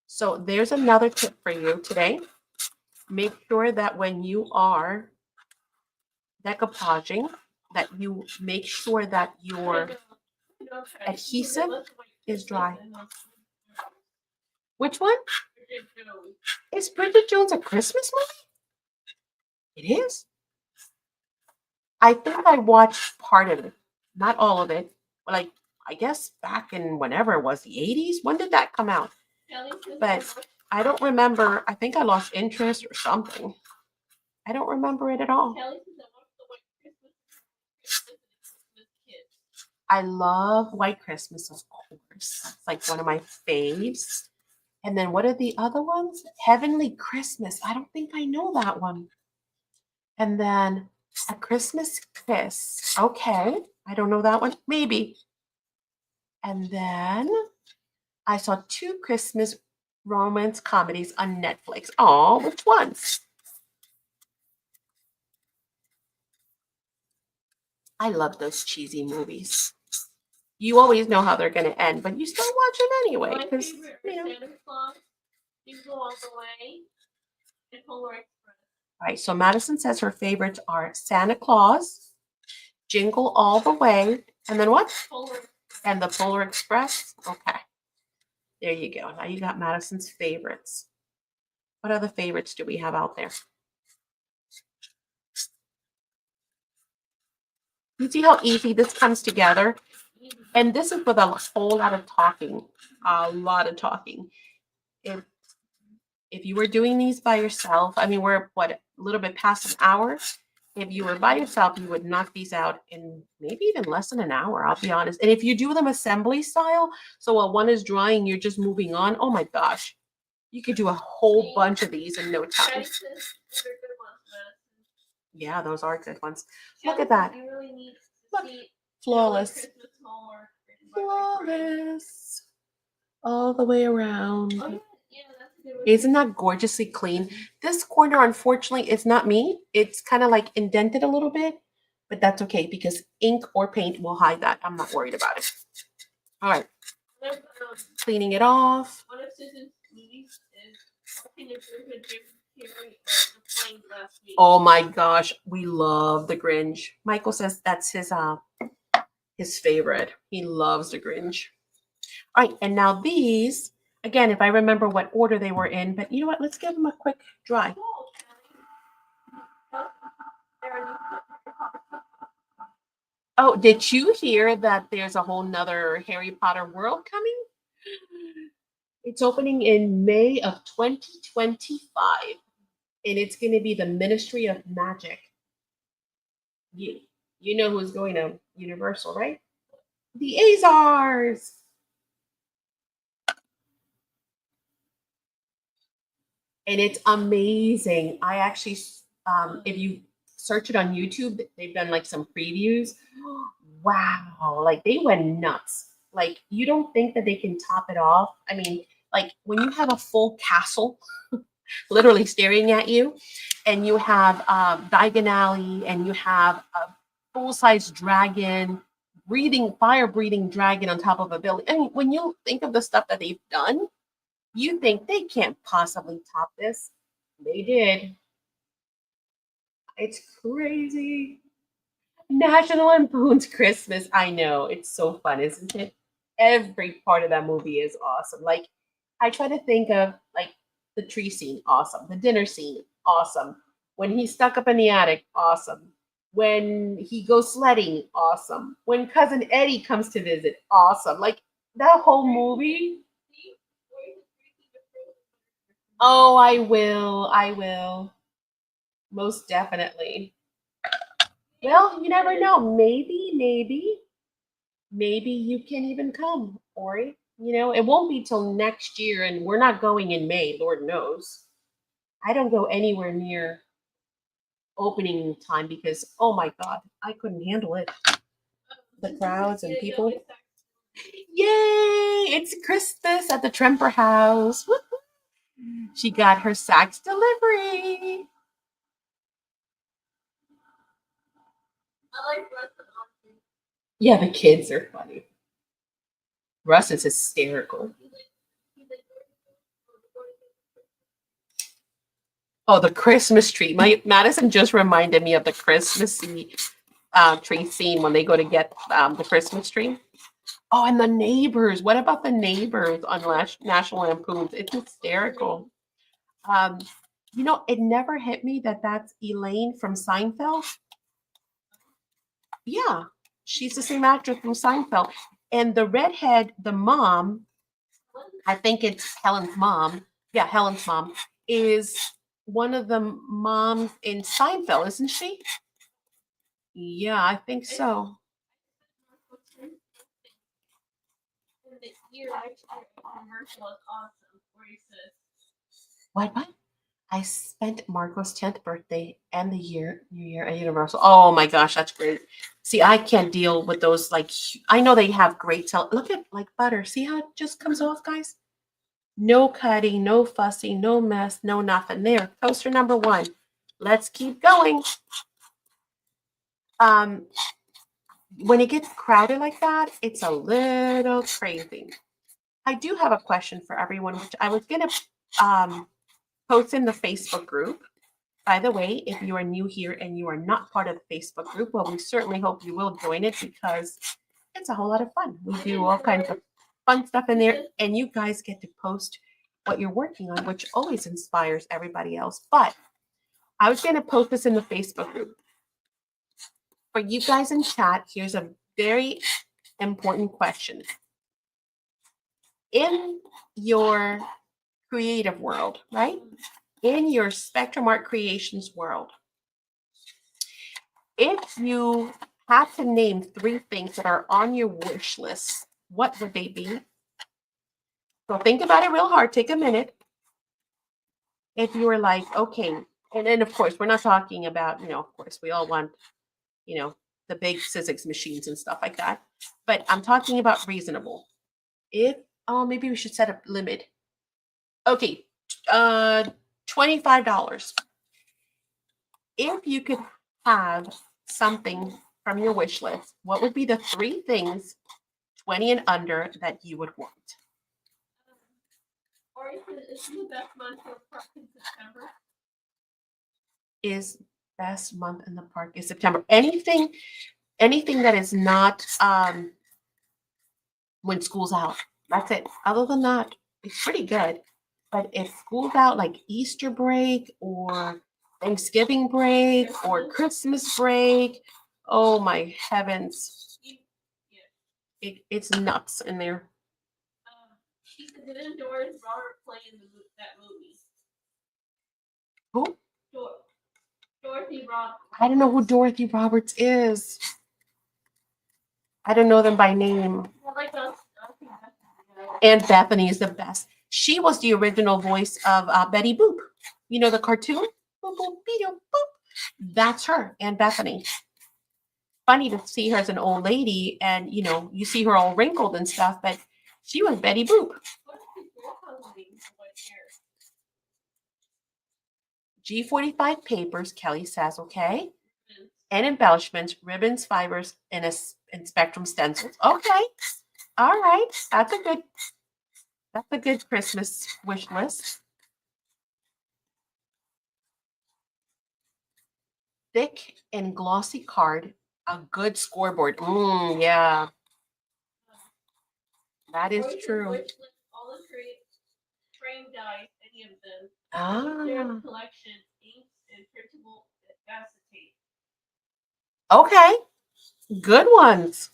A: So there's another tip for you today. Make sure that when you are decoupaging, that you make sure that your adhesive is dry. Which one? Is Bridget Jones a Christmas movie? It is. I think I watched part of it, not all of it. Like, I guess back in whenever it was, the 80s. When did that come out? But I don't remember. I think I lost interest or something. I don't remember it at all. I love White Christmas, of course. It's like one of my faves. And then what are the other ones? Heavenly Christmas. I don't think I know that one. And then A Christmas Kiss. Okay. I don't know that one. Maybe. And then I saw 2 Christmas romance comedies on Netflix. Oh, which ones? I love those cheesy movies. You always know how they're going to end, but you still watch them anyway
B: My
A: because
B: favorite
A: you know.
B: Santa Claus, Jingle All the Way, and Polar Express.
A: All right, so Madison says her favorites are Santa Claus, Jingle All the Way, and then what?
B: Polar
A: And the Polar Express. Okay, there you go. Now you got Madison's favorites. What other favorites do we have out there? You see how easy this comes together? And this is with a whole lot of talking. A lot of talking. If you were doing these by yourself, I mean, we're what, a little bit past an hour. If you were by yourself, you would knock these out in maybe even less than an hour, I'll be honest. And if you do them assembly style, so while one is drying, you're just moving on, oh my gosh, you could do a whole bunch of these in no time.
B: Patty says those are good ones, Madison.
A: Yeah, those are good ones. Look
B: Kelly
A: at that.
B: says you really need to
A: Look,
B: see
A: flawless.
B: Christmas homework written by my friend.
A: Flawless. All the way around.
B: Oh, yeah, that's a good one.
A: Isn't that gorgeously clean? This corner, unfortunately, is not me. It's kind of like indented a little bit, but that's okay because ink or paint will hide that. I'm not worried about it. All right,
B: One of,
A: cleaning it off.
B: one of Susan's movies is watching a group of Jim Carrey the plane last week.
A: Oh my gosh, we love the Grinch. Michael says that's his favorite. He loves the Grinch. All right, and now these, again, if I remember what order they were in, but you know what? Let's give them a quick dry.
B: Cool, Kelly. There are
A: Oh, did you hear that there's a whole nother Harry Potter world coming? It's opening in May of 2025, and it's going to be the Ministry of Magic. You know who's going to Universal, right? The Azars. And it's amazing. I actually, if you search it on YouTube, they've done like some previews. Wow, like they went nuts. Like you don't think that they can top it off. I mean, like when you have a full castle literally staring at you, and you have Diagon Alley, and you have a full-size dragon, fire-breathing dragon on top of a building. I mean, when you think of the stuff that they've done, you think they can't possibly top this. They did. It's crazy. National Lampoon's Christmas. I know. It's so fun, isn't it? Every part of that movie is awesome. Like, I try to think of like the tree scene, awesome. The dinner scene, awesome. When he's stuck up in the attic, awesome. When he goes sledding, awesome. When cousin Eddie comes to visit, awesome. Like that whole movie. Oh, I will. I will. Most definitely. Well, you never know. Maybe you can even come, Ori. You know, it won't be till next year, and we're not going in May, Lord knows. I don't go anywhere near opening time because, oh my God, I couldn't handle it. The crowds and people. Yay! It's Christmas at the Tremper house. Woo-hoo. She got her SACs delivery.
B: I like Russ and Auntie.
A: Yeah, the kids are funny. Russ is hysterical. Oh, the Christmas tree. My Madison just reminded me of the Christmas tree scene when they go to get the Christmas tree. Oh, and the neighbors. What about the neighbors on National Lampoons? It's hysterical. Um, you know, it never hit me that that's Elaine from Seinfeld. Yeah, she's the same actress from Seinfeld. And the redhead, the mom, I think it's Helen's mom. Yeah, Helen's mom is one of the moms in Seinfeld, isn't she? Yeah, I think so.
B: And the year next year commercial is awesome. Where he says,
A: What? I spent Marco's 10th birthday and the New Year at Universal. Oh my gosh, that's great. See, I can't deal with those. Like, I know they have great look at like butter. See how it just comes off, guys? No cutting, no fussing, no mess, no nothing. There, poster number 1. Let's keep going. when it gets crowded like that, it's a little crazy. I do have a question for everyone, which I was gonna post in the Facebook group. By the way, if you are new here and you are not part of the Facebook group, well, we certainly hope you will join it because it's a whole lot of fun. We do all kinds of fun stuff in there, and you guys get to post what you're working on, which always inspires everybody else. But I was going to post this in the Facebook group. For you guys in chat, here's a very important question. In your creative world, right? In your Spectrum Art Creations world, if you had to name 3 things that are on your wish list, what would they be? So think about it real hard. Take a minute. If you were like, okay, and then of course, we're not talking about, of course, we all want, the big SACsShipping machines and stuff like that. But I'm talking about reasonable. Maybe we should set a limit. Okay, $25. If you could have something from your wish list, what would be the 3 things 20 and under that you would want?
B: Or is the best month for park in September?
A: Is best month in the park is September. Anything that is not when school's out. That's it. Other than that, it's pretty good. But if school's out, like Easter break or Thanksgiving break or Christmas break, oh my heavens, it's nuts in there.
B: She said, didn't Doris Robert play in that movie?
A: Who?
B: Dorothy Roberts.
A: I don't know who Dorothy Roberts is. I don't know them by name. And Bethany is the best. She was the original voice of Betty Boop. You know the cartoon? Boop, boop, boop, boop. That's her, and Bethany. Funny to see her as an old lady, and you see her all wrinkled and stuff, but she was Betty Boop. G45 papers, Kelly says, okay. And embellishments, ribbons, fibers, and Spectrum stencils. Okay. All right. That's a good Christmas wish list. Thick and glossy card, a good scoreboard. Yeah. That is true.
B: All the frame dies, any of them. Their collection, inks, and printable acetate.
A: Okay. Good ones.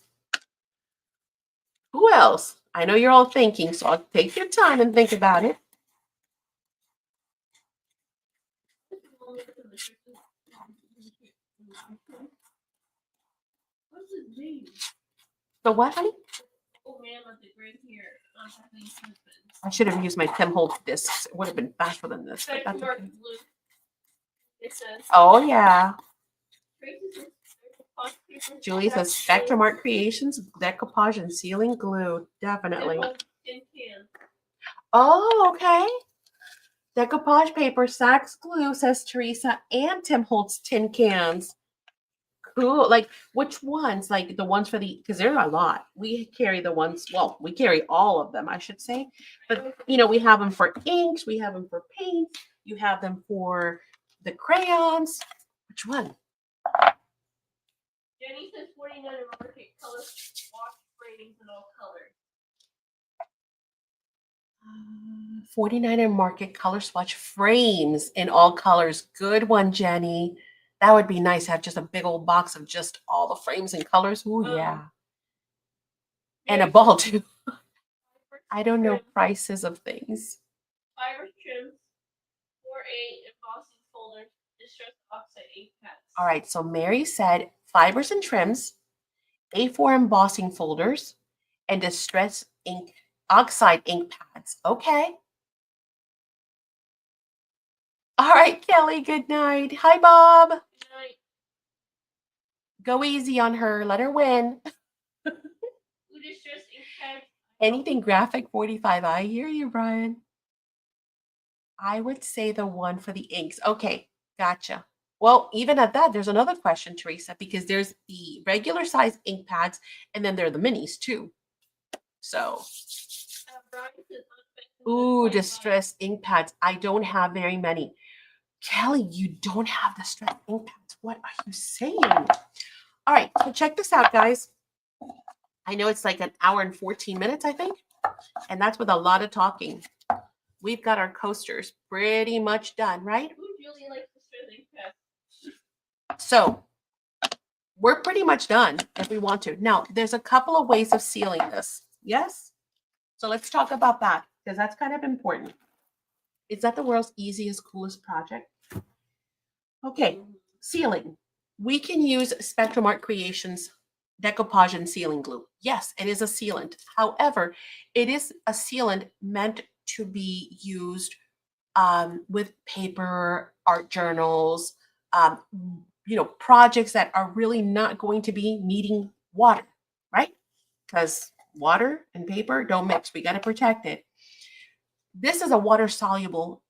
A: Who else? I know you're all thinking, so I'll take your time and think about it.
B: What's his name?
A: The what, honey?
B: Oh man, with the gray hair.
A: I should have used my Tim Holtz discs. It would have been faster than this. But that's okay.
B: It says,
A: oh yeah. Julie says Spectrum Art Creations, decoupage and sealing glue. Definitely. Oh, okay. Decoupage paper, SACs glue, says Teresa, and Tim Holtz tin cans. Cool. Like which ones? Like the ones for because there are a lot. We carry the ones, well, we carry all of them, I should say. But we have them for inks, we have them for paint, you have them for the crayons. Which one?
B: Jenny says 49 market color wash frames in all colors.
A: 49 and market color swatch frames in all colors. Good one, Jenny. That would be nice to have just a big old box of just all the frames and colors. Ooh, yeah. And a ball too. I don't know prices of things.
B: Fiber trims, 4A embossing folders, distress oxide ink pads.
A: All right, so Mary said fibers and trims, A4 embossing folders, and distress ink oxide ink pads. Okay. All right, Kelly, good night. Hi, Bob.
B: Good night.
A: Go easy on her. Let her win.
B: Distress ink pads.
A: Anything graphic 45. I hear you, Brian. I would say the one for the inks. Okay, gotcha. Well, even at that, there's another question, Teresa, because there's the regular size ink pads and then there are the minis too. So,
B: Brian says unexpected
A: ooh,
B: 25.
A: distress ink pads. I don't have very many. Kelly, you don't have distress ink pads. What are you saying? All right, so check this out, guys. I know it's like an hour and 14 minutes, I think, and that's with a lot of talking. We've got our coasters pretty much done, right?
B: Who really likes the string pass?
A: So we're pretty much done if we want to. Now, there's a couple of ways of sealing this. Yes? So let's talk about that because that's kind of important. Is that the world's easiest, coolest project? Okay, sealing. We can use Spectrum Art Creations decoupage and sealing glue. Yes, it is a sealant. However, it is a sealant meant to be used with paper, art journals, um, projects that are really not going to be needing water, right? Because water and paper don't mix. We got to protect it. This is a water soluble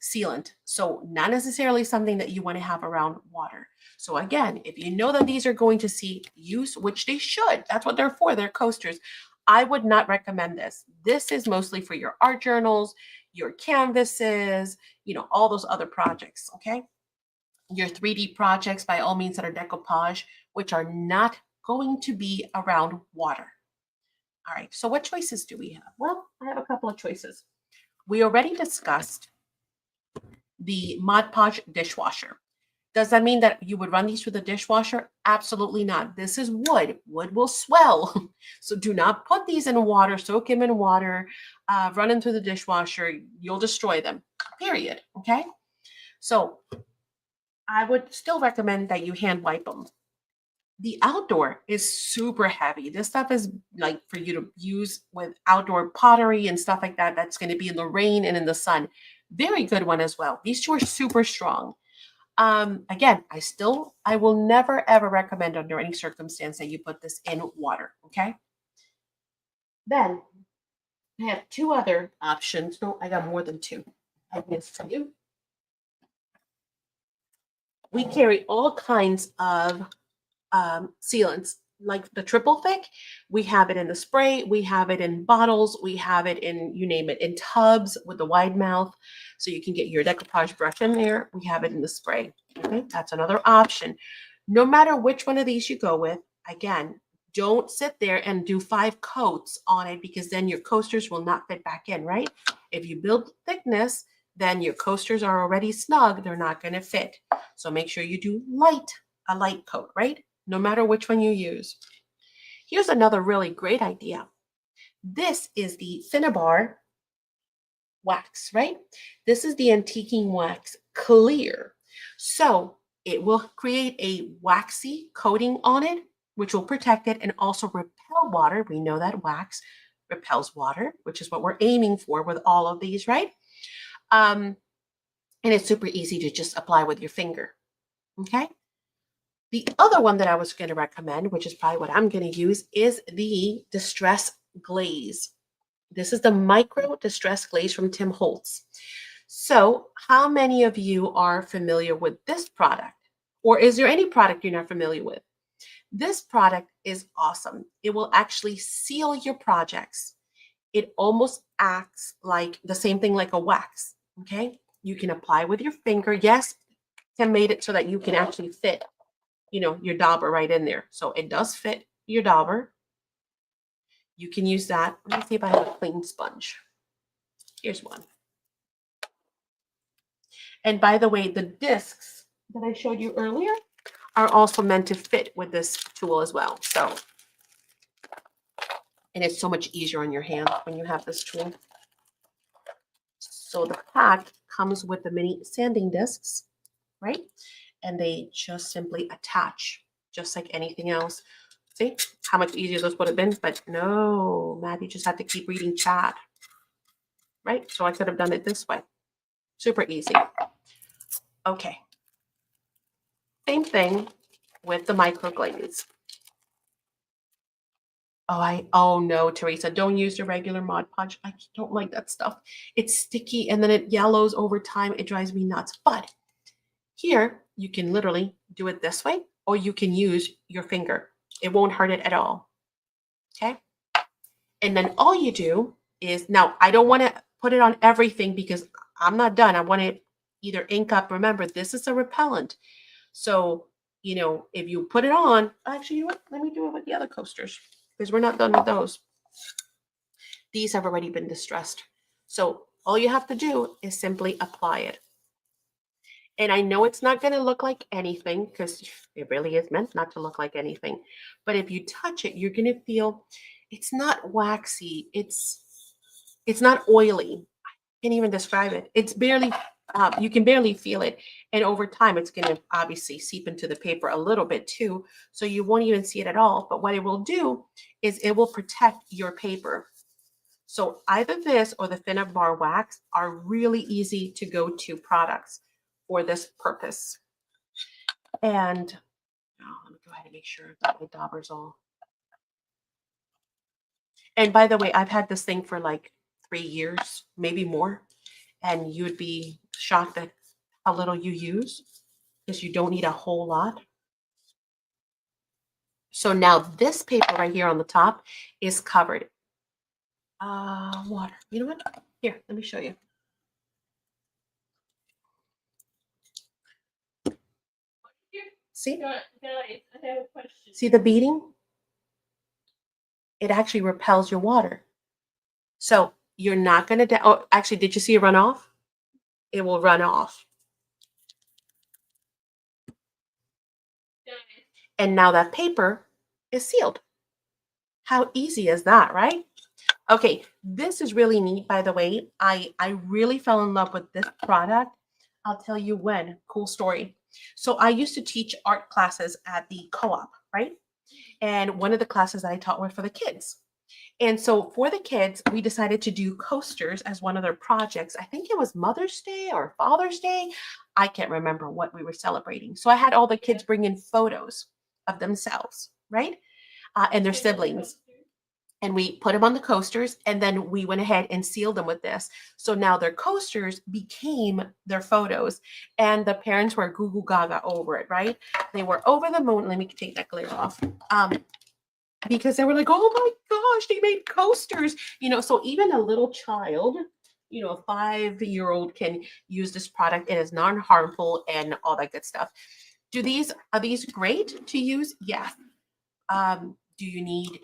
A: sealant, so not necessarily something that you want to have around water. So again, if you know that these are going to see use, which they should, that's what they're for, they're coasters. I would not recommend this. This is mostly for your art journals, your canvases, all those other projects, okay? Your 3D projects, by all means, that are decoupage, which are not going to be around water. All right, so what choices do we have? Well, I have a couple of choices. We already discussed the Mod Podge dishwasher. Does that mean that you would run these through the dishwasher? Absolutely not. This is wood. Wood will swell. So do not put these in water, soak them in water, run them through the dishwasher. You'll destroy them, period. Okay? So I would still recommend that you hand wipe them. The outdoor is super heavy. This stuff is like for you to use with outdoor pottery and stuff like that. That's going to be in the rain and in the sun. Very good one as well. These two are super strong. Again, I will never ever recommend under any circumstance that you put this in water. Okay. Then I have two other options. No, I got more than two. I missed you. We carry all kinds of sealants, like the triple thick. We have it in the spray, we have it in bottles, we have it in, you name it, in tubs with the wide mouth. So you can get your decoupage brush in there. We have it in the spray. Okay, that's another option. No matter which one of these you go with, again, don't sit there and do 5 coats on it because then your coasters will not fit back in, right? If you build thickness, then your coasters are already snug, they're not going to fit. So make sure you do a light coat, right? No matter which one you use. Here's another really great idea. This is the Cinnabar wax, right? This is the antiquing wax clear. So it will create a waxy coating on it, which will protect it and also repel water. We know that wax repels water, which is what we're aiming for with all of these, right? And it's super easy to just apply with your finger, okay? The other one that I was going to recommend, which is probably what I'm going to use, is the Distress Glaze. This is the Micro Distress Glaze from Tim Holtz. So how many of you are familiar with this product? Or is there any product you're not familiar with? This product is awesome. It will actually seal your projects. It almost acts like the same thing like a wax, okay? You can apply with your finger. Yes, Tim made it so that you can actually fit your dauber right in there. So it does fit your dauber. You can use that. Let me see if I have a clean sponge. Here's one. And by the way, the discs that I showed you earlier are also meant to fit with this tool as well. So, and it's so much easier on your hand when you have this tool. So the pack comes with the mini sanding discs, right? And they just simply attach, just like anything else. See how much easier this would have been? But no, Maddie just had to keep reading chat, right? So I could have done it this way. Super easy. Okay. Same thing with the microglaze. Oh no, Teresa, don't use the regular Mod Podge. I don't like that stuff. It's sticky and then it yellows over time. It drives me nuts. But here you can literally do it this way, or you can use your finger. It won't hurt it at all. Okay. And then all you do is, now I don't want to put it on everything because I'm not done. I want to either ink up. Remember, this is a repellent. So, if you put it on, actually, you know what? Let me do it with the other coasters because we're not done with those. These have already been distressed. So all you have to do is simply apply it. And I know it's not going to look like anything because it really is meant not to look like anything. But if you touch it, you're going to feel it's not waxy. It's not oily. I can't even describe it. It's barely, you can barely feel it. And over time, it's going to obviously seep into the paper a little bit too. So you won't even see it at all. But what it will do is it will protect your paper. So either this or the Thinner Bar Wax are really easy to go to products for this purpose. And let me go ahead and make sure that my dauber's all. And by the way, I've had this thing for like 3 years, maybe more. And you would be shocked at how little you use because you don't need a whole lot. So now this paper right here on the top is covered. Water. You know what? Here, let me show you. See?
B: Guys, I have a question.
A: See the beading? It actually repels your water. So you're not going to, oh, actually, did you see it run off? It will run off.
B: Guys,
A: And now that paper is sealed. How easy is that, right? Okay, this is really neat, by the way. I really fell in love with this product. I'll tell you when. Cool story. So I used to teach art classes at the co-op, right? And one of the classes that I taught were for the kids. And so for the kids, we decided to do coasters as one of their projects. I think it was Mother's Day or Father's Day. I can't remember what we were celebrating. So I had all the kids bring in photos of themselves, right? And their siblings. And we put them on the coasters, and then we went ahead and sealed them with this. So now their coasters became their photos, and the parents were goo goo gaga over it, right? They were over the moon. Let me take that glare off. Because they were like, oh my gosh, they made coasters. So even a little child, a 5-year-old can use this product. It is non-harmful and all that good stuff. Are these great to use? Yes. Do you need,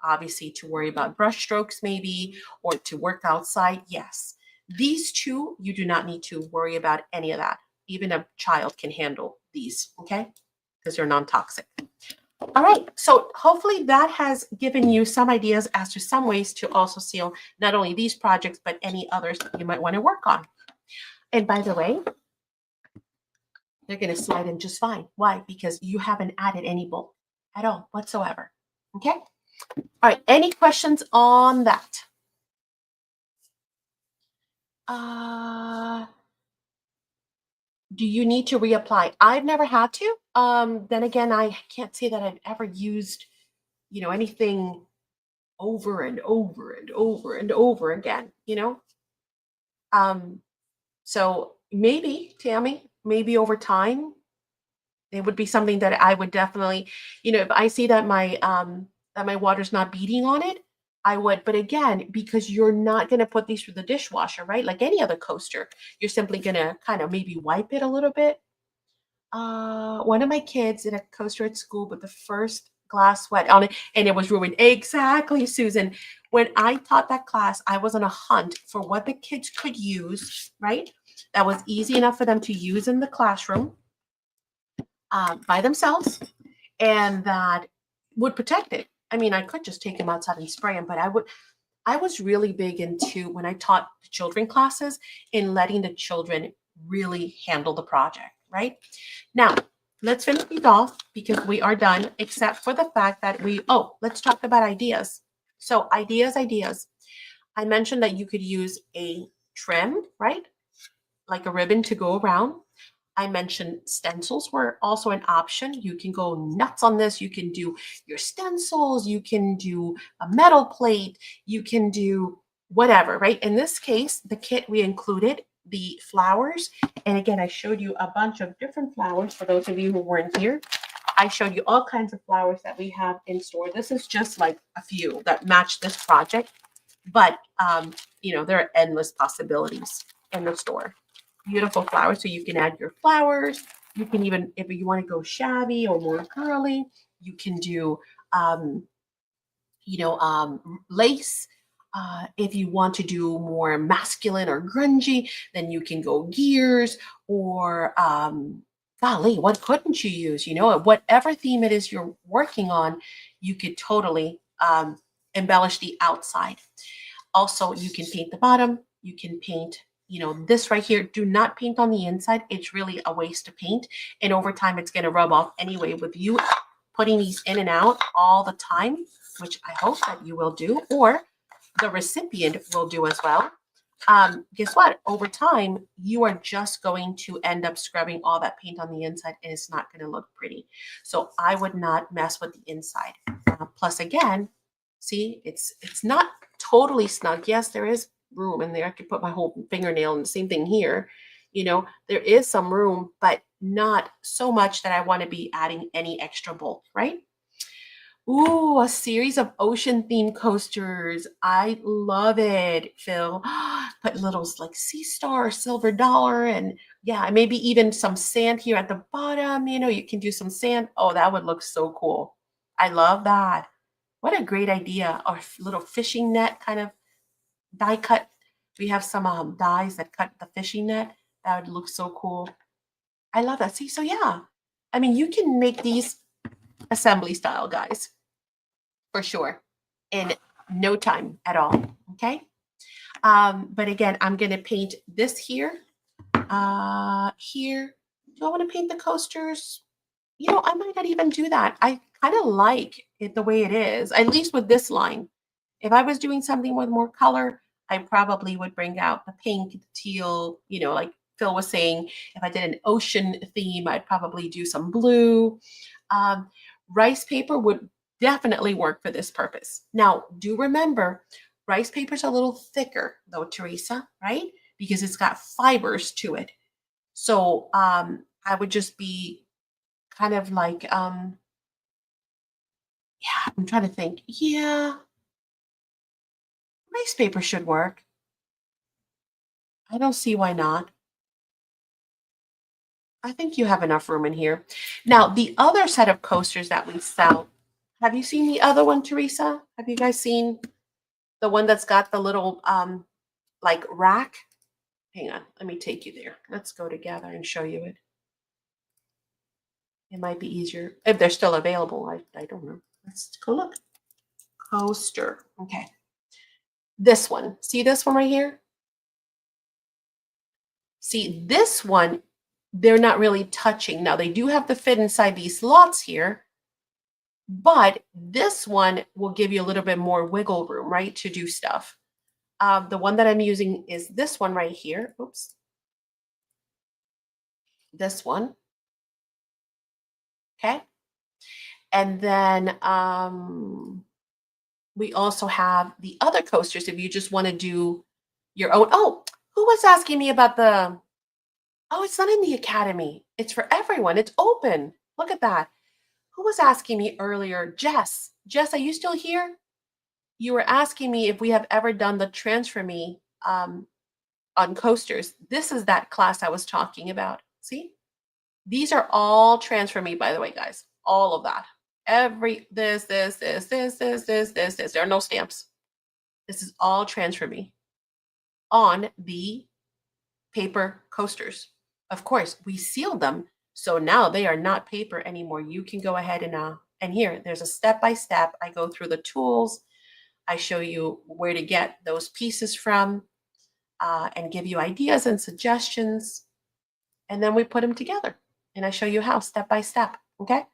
A: obviously to worry about brush strokes maybe, or to work outside? Yes. These two, you do not need to worry about any of that. Even a child can handle these, okay? Because they're non-toxic. All right, so hopefully that has given you some ideas as to some ways to also seal not only these projects, but any others that you might want to work on. And by the way, they're going to slide in just fine. Why? Because you haven't added any bulk at all whatsoever. Okay? All right, any questions on that? Do you need to reapply? I've never had to. Then again, I can't say that I've ever used, anything over and over and over and over again, So maybe, Tammy, maybe over time, it would be something that I would definitely, if I see that my water's not beating on it, I would. But again, because you're not going to put these through the dishwasher, right? Like any other coaster, you're simply going to kind of maybe wipe it a little bit. One of my kids did a coaster at school, but the first glass wet on it and it was ruined. Exactly, Susan. When I taught that class, I was on a hunt for what the kids could use, right? That was easy enough for them to use in the classroom by themselves, and that would protect it. I mean, I could just take them outside and spray them, but I was really big into, when I taught the children classes, in letting the children really handle the project, right? Now, let's finish these off because we are done, except for the fact that let's talk about ideas. So ideas. I mentioned that you could use a trim, right? Like a ribbon to go around. I mentioned stencils were also an option. You can go nuts on this. You can do your stencils. You can do a metal plate. You can do whatever, right? In this case, the kit we included the flowers. And again, I showed you a bunch of different flowers for those of you who weren't here. I showed you all kinds of flowers that we have in store. This is just like a few that match this project, but there are endless possibilities in the store. Beautiful flowers, so you can add your flowers. You can even, if you want to go shabby or more girly, you can do, um, lace. If you want to do more masculine or grungy, then you can go gears or golly, what couldn't you use? Whatever theme it is you're working on, you could totally embellish the outside. Also, you can paint the bottom. You can paint, this right here. Do not paint on the inside. It's really a waste to paint. And over time, it's going to rub off anyway with you putting these in and out all the time, which I hope that you will do, or the recipient will do as well. Guess what? Over time, you are just going to end up scrubbing all that paint on the inside, and it's not going to look pretty. So I would not mess with the inside. Plus, again, see, it's not totally snug. Yes, there is room in there. I could put my whole fingernail in. The same thing here. There is some room, but not so much that I want to be adding any extra bulk, right? Ooh, a series of ocean themed coasters. I love it, Phil. Put little like sea star, silver dollar, and yeah, maybe even some sand here at the bottom. You can do some sand. Oh, that would look so cool. I love that. What a great idea. Or little fishing net kind of die cut. We have some dies that cut the fishing net. That would look so cool. I love that. See, so yeah. I mean, you can make these assembly style, guys, for sure, in no time at all. Okay. But again, I'm going to paint this here. Here. Do I want to paint the coasters? I might not even do that. I kind of like it the way it is, at least with this line. If I was doing something with more color, I probably would bring out the pink, the teal, like Phil was saying. If I did an ocean theme, I'd probably do some blue. Um, Rice paper would definitely work for this purpose. Now, do remember, rice paper is a little thicker, though, Teresa, right? Because it's got fibers to it. So I would just be kind of like, yeah, I'm trying to think. Yeah, rice paper should work. I don't see why not. I think you have enough room in here. Now, the other set of coasters that we sell, have you seen the other one, Teresa? Have you guys seen the one that's got the little like rack? Hang on, let me take you there. Let's go together and show you it. It might be easier if they're still available. I don't know. Let's go look. Coaster. Okay. This one. See this one right here? See, this one, they're not really touching. Now, they do have to fit inside these slots here, but this one will give you a little bit more wiggle room, right, to do stuff. The one that I'm using is this one right here. Oops. This one. Okay. And then we also have the other coasters if you just want to do your own. Oh, who was asking me about the, oh, it's not in the academy. It's for everyone. It's open. Look at that. Who was asking me earlier? Jess. Jess, are you still here? You were asking me if we have ever done the Transfer Me on coasters. This is that class I was talking about. See? These are all Transfer Me, by the way, guys. All of that. This. There are no stamps. This is all Transfer Me on the paper coasters. Of course, we sealed them, so now they are not paper anymore. You can go ahead and here, there's a step-by-step. I go through the tools. I show you where to get those pieces from and give you ideas and suggestions. And then we put them together. And I show you how step by step. Okay.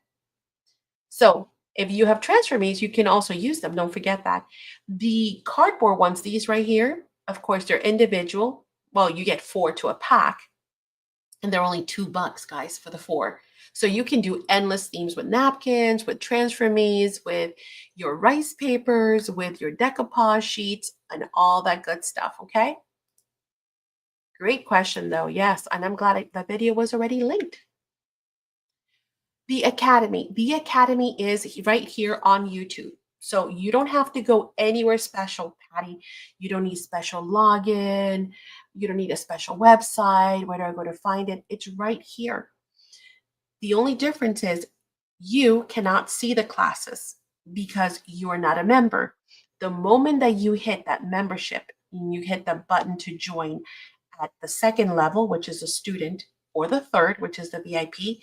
A: So if you have Transfer Me's, you can also use them. Don't forget that. The cardboard ones, these right here, of course, they're individual. Well, you get 4 to a pack. And they're only $2, guys, for the 4. So you can do endless themes with napkins, with Transfer Me's, with your rice papers, with your decoupage sheets, and all that good stuff, okay? Great question, though. Yes, and I'm glad the video was already linked. The Academy. The Academy is right here on YouTube. So you don't have to go anywhere special, Patty. You don't need special login. You don't need a special website. Where do I go to find it? It's right here. The only difference is you cannot see the classes because you are not a member. The moment that you hit that membership and you hit the button to join at the second level, which is a student, or the third, which is the VIP,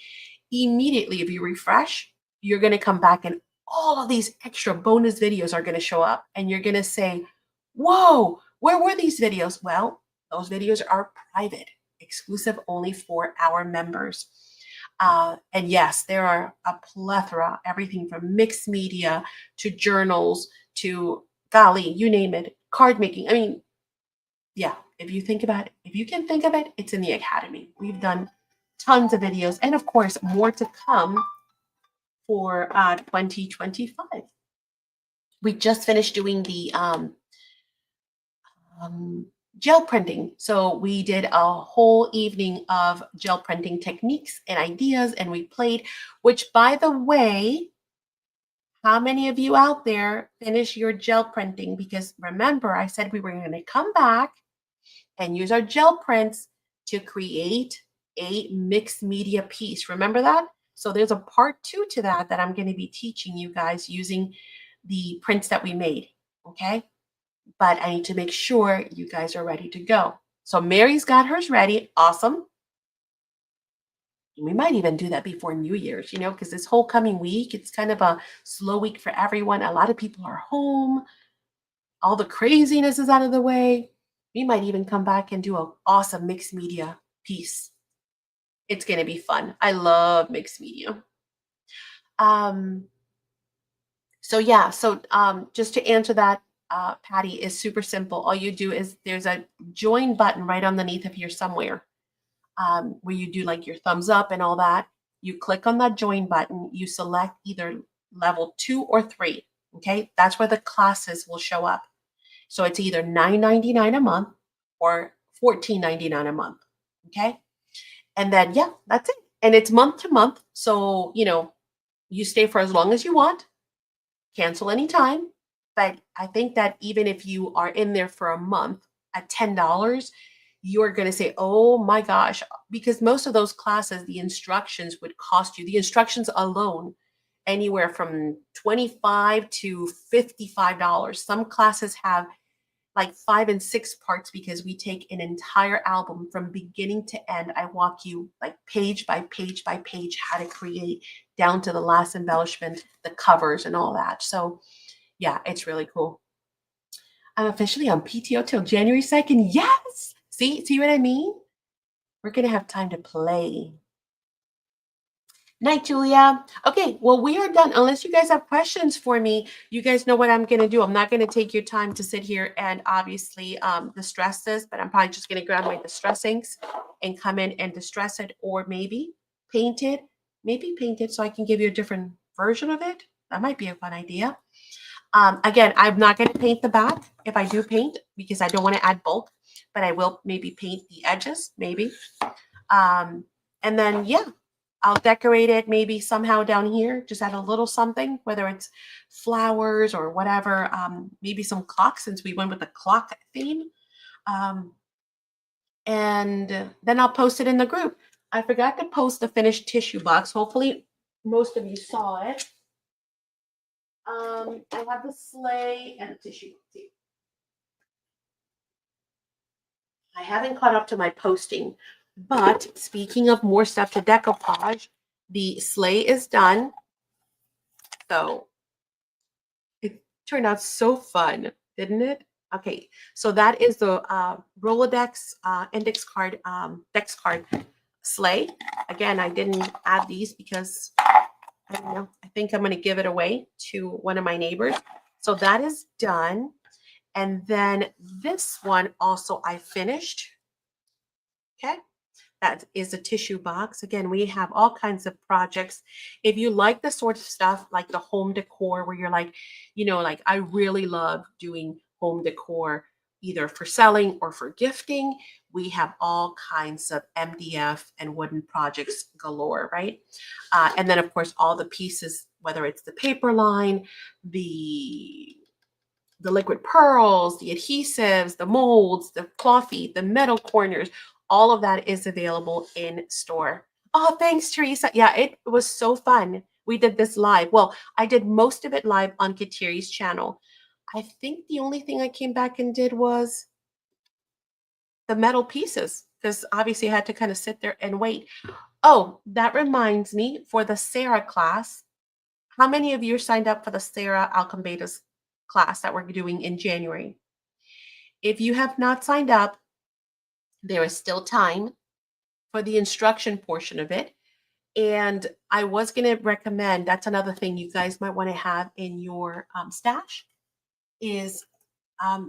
A: immediately, if you refresh, you're going to come back and all of these extra bonus videos are going to show up. And you're going to say, whoa, where were these videos? Well, those videos are private, exclusive only for our members. And yes, there are a plethora, everything from mixed media to journals to golly, you name it, card making. I mean, yeah, if you think about it, if you can think of it, it's in the Academy. We've done tons of videos and of course more to come for 2025. We just finished doing the um, gel printing. So we did a whole evening of gel printing techniques and ideas, and we played, which by the way, how many of you out there finish your gel printing? Because remember, I said we were going to come back and use our gel prints to create a mixed media piece. Remember that? So there's a part 2 to that that I'm going to be teaching you guys using the prints that we made. Okay. But I need to make sure you guys are ready to go. So Mary's got hers ready. Awesome. We might even do that before New Year's, because this whole coming week, it's kind of a slow week for everyone. A lot of people are home. All the craziness is out of the way. We might even come back and do an awesome mixed media piece. It's going to be fun. I love mixed media. Um, so yeah, just to answer that, Patty, is super simple. All you do is there's a join button right underneath of here somewhere, where you do like your thumbs up and all that. You click on that join button. You select either level 2 or 3. Okay, that's where the classes will show up. So it's either $9.99 a month or $14.99 a month. Okay. And then, yeah, that's it. And it's month to month. So, you stay for as long as you want, cancel anytime. But I think that even if you are in there for a month at $10, you're going to say, oh my gosh, because most of those classes, the instructions would cost you, the instructions alone, anywhere from $25 to $55. Some classes have like 5 and 6 parts because we take an entire album from beginning to end. I walk you like page by page by page how to create down to the last embellishment, the covers and all that. So yeah, it's really cool. I'm officially on PTO till January 2nd. Yes. See what I mean? We're going to have time to play. Night, Julia. Okay, well, we are done. Unless you guys have questions for me, you guys know what I'm going to do. I'm not going to take your time to sit here and obviously distress this, but I'm probably just going to grab my distress inks and come in and distress it, or maybe paint it. Maybe paint it so I can give you a different version of it. That might be a fun idea. Again, I'm not going to paint the back if I do paint because I don't want to add bulk, but I will maybe paint the edges, maybe. And then, yeah, I'll decorate it maybe somehow down here, just add a little something, whether it's flowers or whatever, maybe some clocks since we went with the clock theme. And then I'll post it in the group. I forgot to post the finished tissue box. Hopefully most of you saw it. I have the sleigh and the tissue. I haven't caught up to my posting, but speaking of more stuff to decoupage, the sleigh is done. So it turned out so fun, didn't it? Okay, so that is the Rolodex index card, dex card sleigh. Again, I didn't add these because I don't know. I think I'm going to give it away to one of my neighbors. So that is done. And then this one also I finished. Okay. That is a tissue box. Again, we have all kinds of projects. If you like the sort of stuff like the home decor where you're like, like I really love doing home decor either for selling or for gifting. We have all kinds of MDF and wooden projects galore, right? And then, of course, all the pieces, whether it's the paper line, the liquid pearls, the adhesives, the molds, the coffee, the metal corners, all of that is available in store. Oh, thanks, Teresa. Yeah, it was so fun. We did this live. Well, I did most of it live on Katiri's channel. I think the only thing I came back and did was the metal pieces because obviously I had to kind of sit there and wait. Oh, that reminds me for the Sarah class. How many of you signed up for the Sarah Alcombeda's class that we're doing in January? If you have not signed up, there is still time for the instruction portion of it. And I was going to recommend that's another thing you guys might want to have in your stash is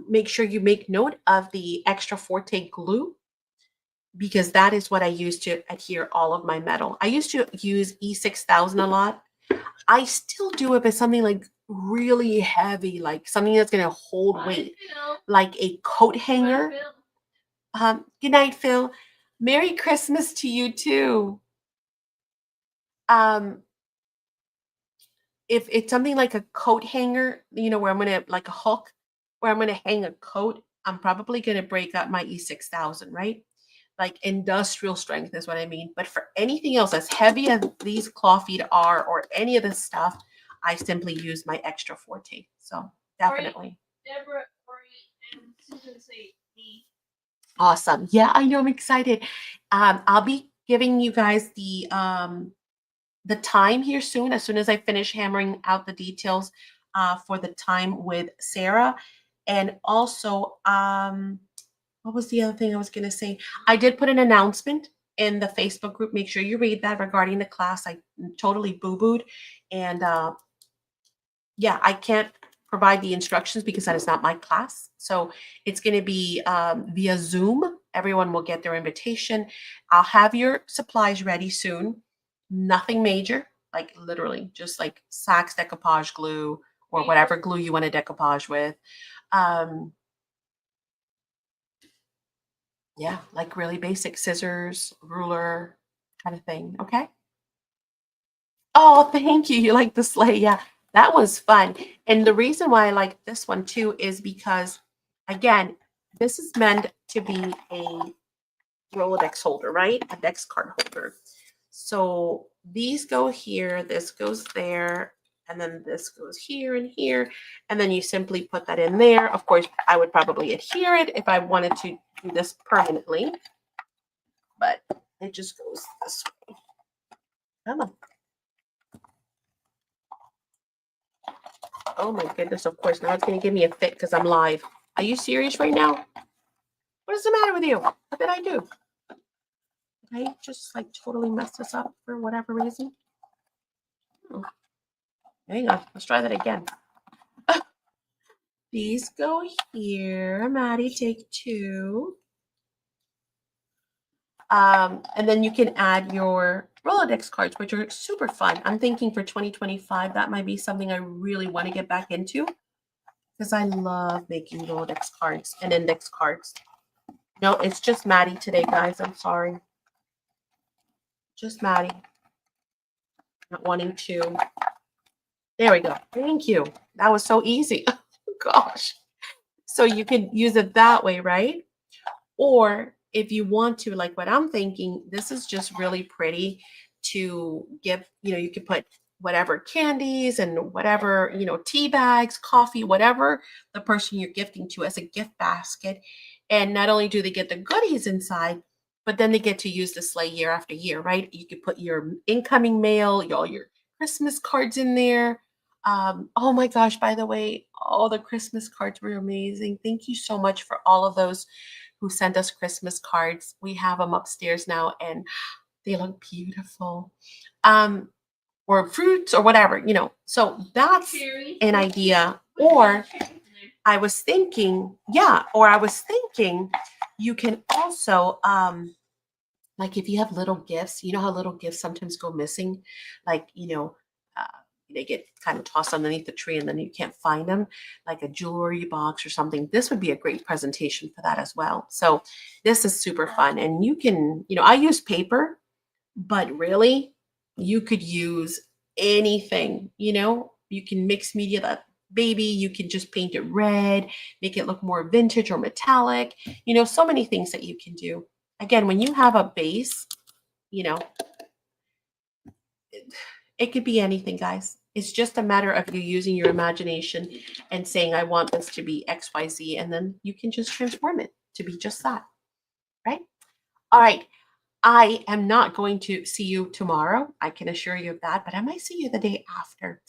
A: make sure you make note of the extra forte glue because that is what I use to adhere all of my metal. I used to use E6000 a lot. I still do it, but something like really heavy, like something that's going to hold weight, like a coat hanger. Good night, Phil. Merry Christmas to you too. Um, if it's something like a coat hanger, where I'm gonna like a hook, where I'm gonna hang a coat, I'm probably gonna break up my E6000, right? Like industrial strength is what I mean. But for anything else as heavy as these claw feet are, or any of this stuff, I simply use my extra forte. So definitely.
B: Deborah, Ori, and Susan say me.
A: Awesome. Yeah, I know. I'm excited. I'll be giving you guys the time here soon, as soon as I finish hammering out the details for the time with Sarah. And also, what was the other thing I was going to say? I did put an announcement in the Facebook group. Make sure you read that regarding the class. I totally boo-booed. And yeah, I can't provide the instructions because that is not my class. So it's going to be via Zoom. Everyone will get their invitation. I'll have your supplies ready soon. Nothing major, like literally just like SACs decoupage glue or whatever glue you want to decoupage with. Yeah, like really basic scissors, ruler kind of thing. Okay. Oh, thank you. You like the sleigh. Yeah, that was fun. And the reason why I like this one too is because, again, this is meant to be a Rolodex holder, right? A Dex card holder. So these go here, this goes there, and then this goes here and here. And then you simply put that in there. Of course, I would probably adhere it if I wanted to do this permanently, but it just goes this way. Come on. Oh my goodness, of course. Now it's going to give me a fit because I'm live. Are you serious right now? What is the matter with you? What did I do? Did I just like totally mess this up for whatever reason? Oh, hang on. Let's try that again. These go here. Maddie, take two. And then you can add your Rolodex cards, which are super fun. I'm thinking for 2025, that might be something I really want to get back into because I love making Rolodex cards and index cards. No, it's just Maddie today, guys. I'm sorry. Just Maddie. Not wanting to. There we go. Thank you. That was so easy. Gosh. So you can use it that way, right? Or if you want to, like what I'm thinking, this is just really pretty to give, you can put whatever candies and whatever, tea bags, coffee, whatever the person you're gifting to as a gift basket. And not only do they get the goodies inside, but then they get to use the sleigh year after year, right? You could put your incoming mail, all your Christmas cards in there. Oh my gosh, by the way, all the Christmas cards were amazing. Thank you so much for all of those who sent us Christmas cards. We have them upstairs now and they look beautiful. Or fruits or whatever, So that's an idea. Or I was thinking, you can also like if you have little gifts, you know how little gifts sometimes go missing, like uh, they get kind of tossed underneath the tree and then you can't find them, like a jewelry box or something. This would be a great presentation for that as well. So this is super fun. And you can, I use paper, but really you could use anything, you can mix media that baby, you can just paint it red, make it look more vintage or metallic, so many things that you can do. Again, when you have a base, it could be anything, guys. It's just a matter of you using your imagination and saying, I want this to be XYZ, and then you can just transform it to be just that, right? All right. I am not going to see you tomorrow. I can assure you of that, but I might see you the day after.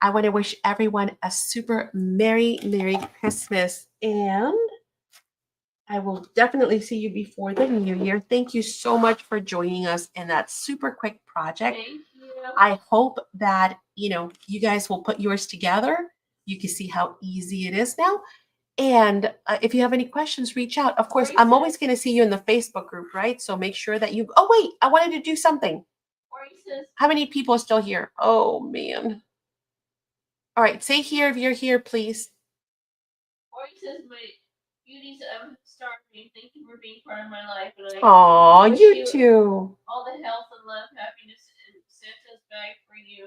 A: I want to wish everyone a super Merry Christmas, and I will definitely see you before the new year. Thank you so much for joining us in that super quick project.
B: Thank you.
A: I hope that, you guys will put yours together. You can see how easy it is now. And if you have any questions, reach out. Of course, I'm always going to see you in the Facebook group, right? So make sure that oh, wait, I wanted to do something. How many people are still here? Oh, man. All right, say here if you're here, please.
B: Ori says, my beauties of starving. Thank you for being part of my life. And
A: Aw, you too.
B: All the health and love, happiness, and Santa's bag for you.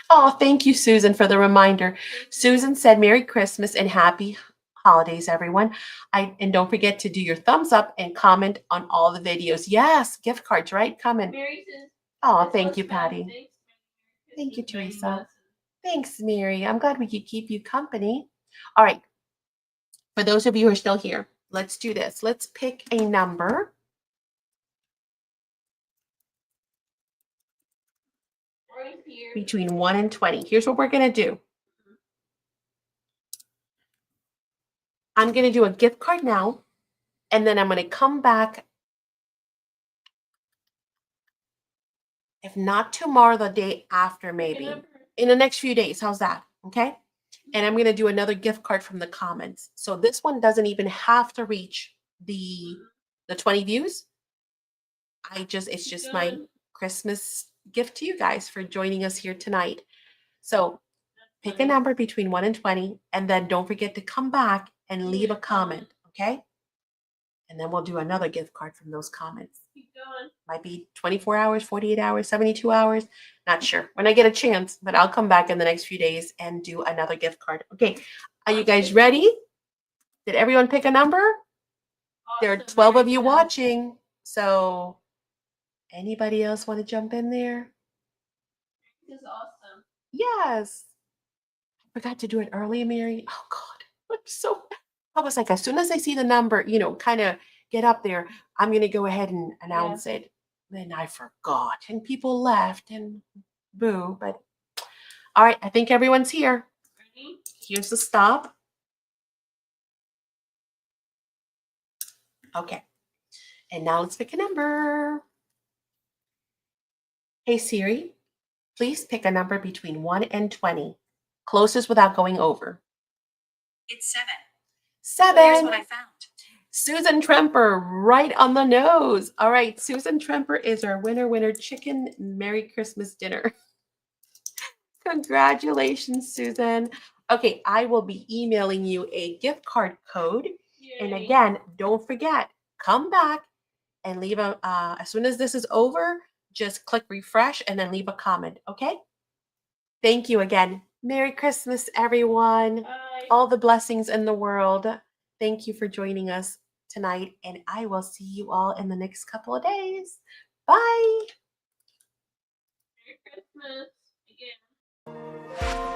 A: Oh, thank you, Susan, for the reminder. Susan said, Merry Christmas and Happy Holidays, everyone. And don't forget to do your thumbs up and comment on all the videos. Yes, gift cards, right? Comment.
B: Mary says,
A: oh, thank you, Patty. Thank you, Teresa. Thanks, Mary. I'm glad we could keep you company. All right. For those of you who are still here, let's do this. Let's pick a number.
B: Right here.
A: Between 1 and 20. Here's what we're going to do. I'm going to do a gift card now, and then I'm going to come back. If not tomorrow, the day after, maybe. In the next few days. How's that? Okay? And I'm going to do another gift card from the comments. So this one doesn't even have to reach the 20 views. It's just my Christmas gift to you guys for joining us here tonight. So pick a number between 1 and 20, and then don't forget to come back and leave a comment, okay? And then we'll do another gift card from those comments.
B: Keep going.
A: Might be 24 hours, 48 hours, 72 hours. Not sure. When I get a chance, but I'll come back in the next few days and do another gift card. Okay. Are you guys ready? Did everyone pick a number? Awesome. There are 12 of you watching. So anybody else want to jump in there?
B: This is awesome.
A: Yes. I forgot to do it early, Mary. Oh, God. I was like, as soon as I see the number, kind of get up there, I'm going to go ahead and announce it. Then I forgot, and people left, and boo. But all right, I think everyone's here.
B: Ready?
A: Here's the stop. Okay. And now let's pick a number. Hey, Siri, please pick a number between 1 and 20. Closest without going over.
C: It's 7.
A: 7.
C: Here's what I found.
A: Susan Tremper, right on the nose. All right, Susan Tremper is our winner chicken Merry Christmas dinner. Congratulations, Susan. Okay, I will be emailing you a gift card code.
B: Yay.
A: And again, don't forget, come back and leave as soon as this is over, just click refresh and then leave a comment, okay? Thank you again. Merry Christmas, everyone.
B: Bye.
A: All the blessings in the world. Thank you for joining us tonight, and I will see you all in the next couple of days. Bye.
B: Merry Christmas again.